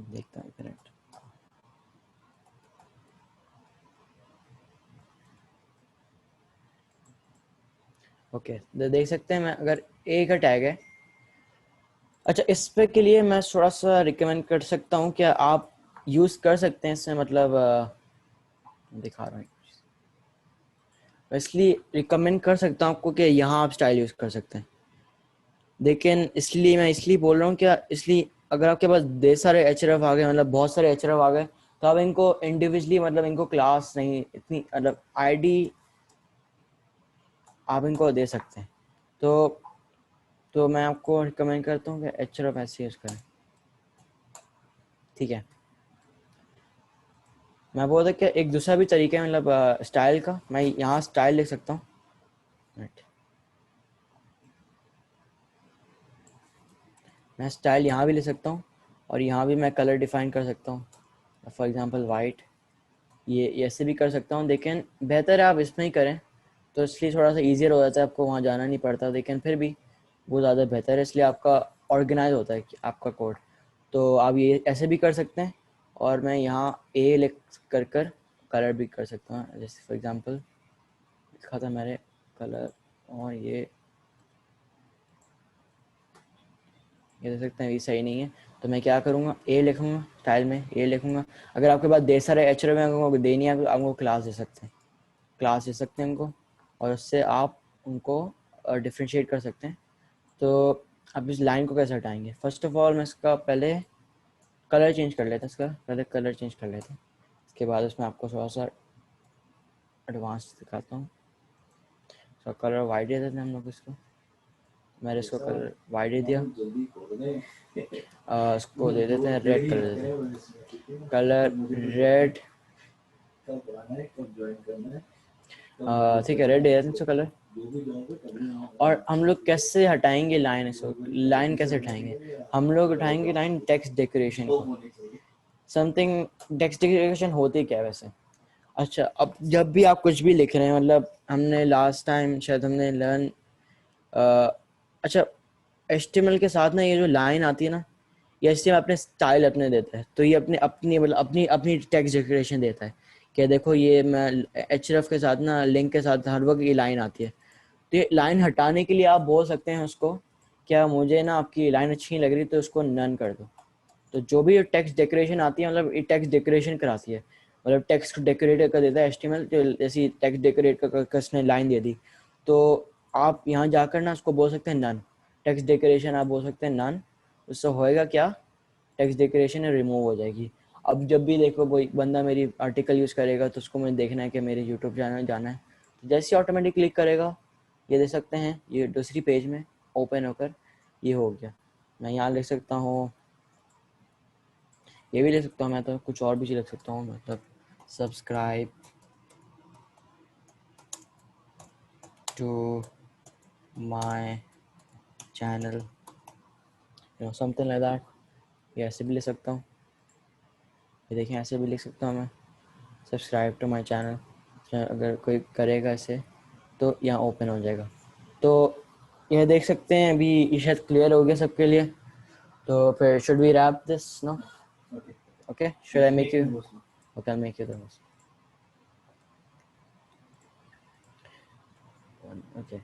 देखता हूँ करेक्ट। ओके देख सकते हैं, मैं अगर ए का टैग है, अच्छा इस पे के लिए मैं थोड़ा सा रिकमेंड कर सकता हूँ, क्या आप यूज़ कर सकते हैं इससे, मतलब दिखा रहा हूँ, इसलिए रिकमेंड कर सकता हूँ आपको कि यहाँ आप स्टाइल यूज़ कर सकते हैं, लेकिन इसलिए मैं इसलिए बोल रहा हूँ क्या, इसलिए अगर आपके पास ढेर सारे एचरफ आ गए, मतलब बहुत सारे एचरफ आ गए, तो आप इनको इंडिविजुअली, मतलब इनको क्लास नहीं, इतनी मतलब आईडी आप इनको दे सकते हैं। तो मैं आपको रिकमेंड करता हूँ कि एचरफ ऐसे यूज़ करें, ठीक है। मैं बोलता कि एक दूसरा भी तरीका है, मतलब स्टाइल का, मैं यहाँ स्टाइल लिख सकता हूँ, मैं स्टाइल यहाँ भी ले सकता हूँ और यहाँ भी मैं कलर डिफाइन कर सकता हूँ, फॉर एग्जांपल वाइट, ये ऐसे भी कर सकता हूँ, लेकिन बेहतर है आप इसमें ही करें, तो इसलिए थोड़ा सा ईजियर हो जाता है, आपको वहाँ जाना नहीं पड़ता, लेकिन फिर भी वो ज़्यादा बेहतर है, इसलिए आपका ऑर्गेनाइज होता है कि आपका कोड, तो आप ये ऐसे भी कर सकते हैं। और मैं यहाँ ए लिख कर कलर भी कर सकता हूँ, जैसे फॉर एग्जांपल लिखा था मैंने कलर, और ये देख सकते हैं ये सही नहीं है, तो मैं क्या करूँगा, ए लिखूँगा, स्टाइल में ए लिखूँगा। अगर आपके पास ढेर सारे एचरफ में आपको देनी है, आपको क्लास दे सकते हैं, उनको, और उससे आप उनको डिफ्रेंशिएट कर सकते हैं। तो अब इस लाइन को कैसे हटाएंगे, फर्स्ट ऑफ ऑल मैं इसका पहले कलर चेंज कर लेता हूँ, इसके बाद उसमें आपको थोड़ा सा एडवांस दिखाता हूँ। तो कलर वाइट दे देते हैं हम लोग इसको, मैंने इसको कलर वाइट दे दिया, इसको दे देते हैं रेड कलर, रेड ठीक है, रेड है इसका कलर। और हम लोग कैसे हटाएंगे लाइन, इसको लाइन कैसे हटाएंगे? हम लोग उठाएंगे लाइन टेक्स्ट डेकोरेशन को। समथिंग टेक्स्ट डेकोरेशन होती क्या है वैसे? अच्छा, अब जब भी आप कुछ भी लिख रहे हैं, मतलब हमने लास्ट टाइम शायद हमने लर्न, अच्छा HTML के साथ ना ये जो लाइन आती है ना, ये HTML अपने स्टाइल अपने देता है, तो ये अपने अपनी मतलब अपनी अपनी टेक्स्ट डेकोरेशन देता है कि देखो ये मैं href के साथ ना लिंक के साथ हर वक्त ये लाइन आती है। तो ये लाइन हटाने के लिए आप बोल सकते हैं उसको, क्या मुझे ना आपकी लाइन अच्छी नहीं लग रही तो उसको नन कर दो। तो जो भी टेक्स्ट डेकोरेशन आती है, मतलब ये टेक्स्ट डेकोरेशन कराती है, मतलब टेक्स्ट डेकोरेट कर देता है HTML। तो जैसी टेक्स्ट डेकोरेट कर उसने लाइन दे दी, तो आप यहाँ जाकर ना उसको बोल सकते हैं नन, टेक्स्ट डेकोरेशन आप बोल सकते हैं नन। उससे होएगा क्या, टेक्स्ट डेकोरेशन रिमूव हो जाएगी। अब जब भी देखो कोई बंदा मेरी आर्टिकल यूज़ करेगा तो उसको मुझे देखना है कि मेरे यूट्यूब चैनल जाना है, तो जैसे ही ऑटोमेटिक क्लिक करेगा, ये देख सकते हैं ये दूसरी पेज में ओपन होकर ये हो गया। मैं यहाँ लिख सकता हूँ, ये भी लिख सकता हूँ मैं, तो कुछ और भी लिख सकता हूँ, मतलब subscribe to my channel, something like that. ये ऐसे भी लिख सकता हूँ, ये देखें ऐसे भी लिख सकता हूँ मैं, सब्सक्राइब टू माय चैनल। अगर कोई करेगा ऐसे तो यहाँ ओपन हो जाएगा। तो यह देख सकते हैं अभी ये शायद क्लियर हो गया सबके लिए। तो फिर should we wrap this no? Okay, should I make you? Okay, I make you the host. Okay,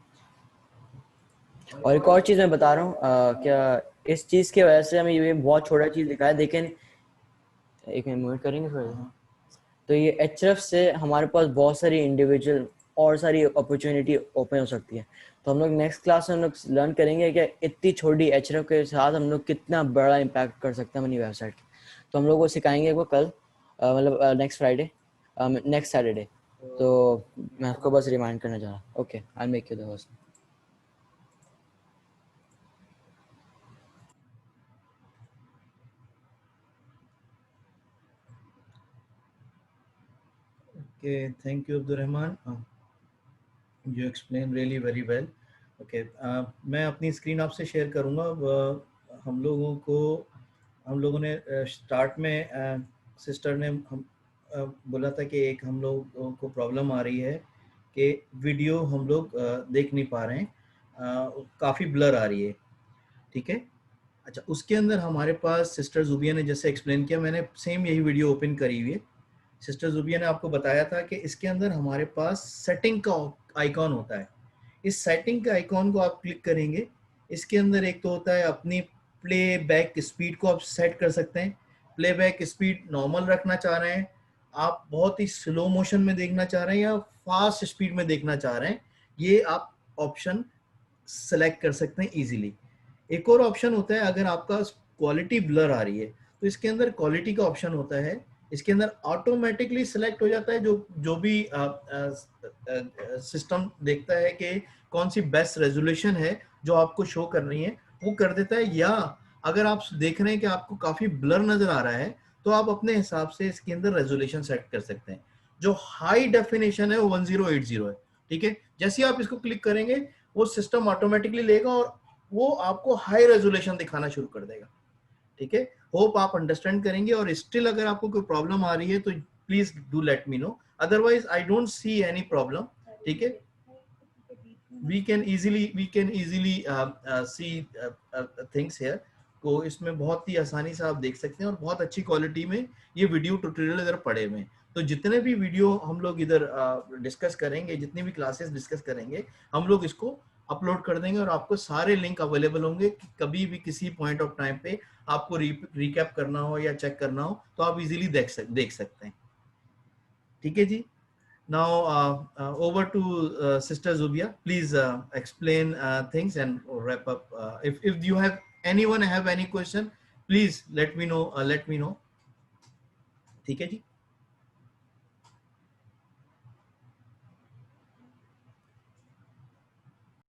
और एक और चीज़ मैं बता रहा हूँ, क्या इस चीज़ की वजह से हमें ये बहुत छोटा चीज़ दिखा है, लेकिन एक मिनट म्यूट करेंगे थोड़ा। तो ये href से हमारे पास बहुत सारी इंडिविजुअल और सारी अपॉर्चुनिटी ओपन हो सकती है। तो हम लोग नेक्स्ट क्लास में हम लोग लर्न करेंगे कि इतनी छोटी href के साथ हम लोग कितना बड़ा इम्पैक्ट कर सकते हैं अपनी वेबसाइट। तो हम लोग को सिखाएंगे वो कल, मतलब नेक्स्ट फ्राइडे, नेक्स्ट सैटरडे। तो मैं आपको बस रिमाइंड करना चाह रहा। Okay, I make you the host. Okay, thank you, Abdurrahman. You explain really very well. Okay, मैं अपनी स्क्रीन आपसे शेयर करूँगा। हम लोगों ने स्टार्ट में सिस्टर ने हम बोला था कि एक हम लोगों को प्रॉब्लम आ रही है कि वीडियो हम लोग देख नहीं पा रहे हैं, काफ़ी ब्लर आ रही है। ठीक है, अच्छा, उसके अंदर हमारे पास सिस्टर जुबिया ने जैसे एक्सप्लेन किया, मैंने सेम यही वीडियो ओपन करी हुई है। सिस्टर जुबिया ने आपको बताया था कि इसके अंदर हमारे पास सेटिंग का आइकॉन होता है। इस सेटिंग के आइकॉन को आप क्लिक करेंगे, इसके अंदर एक तो होता है अपनी प्लेबैक स्पीड को आप सेट कर सकते हैं। प्लेबैक स्पीड नॉर्मल रखना चाह रहे हैं, आप बहुत ही स्लो मोशन में देखना चाह रहे हैं, या फास्ट स्पीड में देखना चाह रहे हैं, ये आप ऑप्शन सेलेक्ट कर सकते हैं इजीली। एक और ऑप्शन होता है, अगर आपका क्वालिटी ब्लर आ रही है तो इसके अंदर क्वालिटी का ऑप्शन होता है, इसके अंदर ऑटोमेटिकली सिलेक्ट हो जाता है, जो भी सिस्टम देखता है कि कौन सी बेस्ट रेजोल्यूशन है जो आपको शो कर रही है, वो कर देता है। या अगर आप देख रहे हैं कि आपको काफी ब्लर नजर आ रहा है, तो आप अपने हिसाब से इसके अंदर रेजोल्यूशन सेट कर सकते हैं। जो हाई डेफिनेशन है वो 1080 है। ठीक है, जैसे आप इसको क्लिक करेंगे वो सिस्टम ऑटोमेटिकली लेगा और वो आपको हाई रेजोल्यूशन दिखाना शुरू कर देगा। ठीक है, होप आप अंडरस्टैंड करेंगे, और स्टिल अगर आपको कोई प्रॉब्लम आ रही है तो please do let me know, otherwise I don't see any problem. ठीक है, we can easily see things here। को इसमें बहुत ही आसानी से आप देख सकते हैं, और बहुत अच्छी क्वालिटी में ये वीडियो ट्यूटोरियल इधर पड़े हुए हैं। तो जितने भी वीडियो हम लोग इधर डिस्कस करेंगे, जितनी भी क्लासेस डिस्कस करेंगे, हम लोग इसको अपलोड कर देंगे, और आपको सारे लिंक अवेलेबल होंगे कि कभी भी किसी पॉइंट ऑफ टाइम पे आपको रिकैप करना हो या चेक करना हो तो आप इजीली देख सकते हैं। ठीक है जी। Now over to Sister Zubia. Please explain things and wrap up. If you have anyone have any question, please let me know. Let me know. ठीक है जी।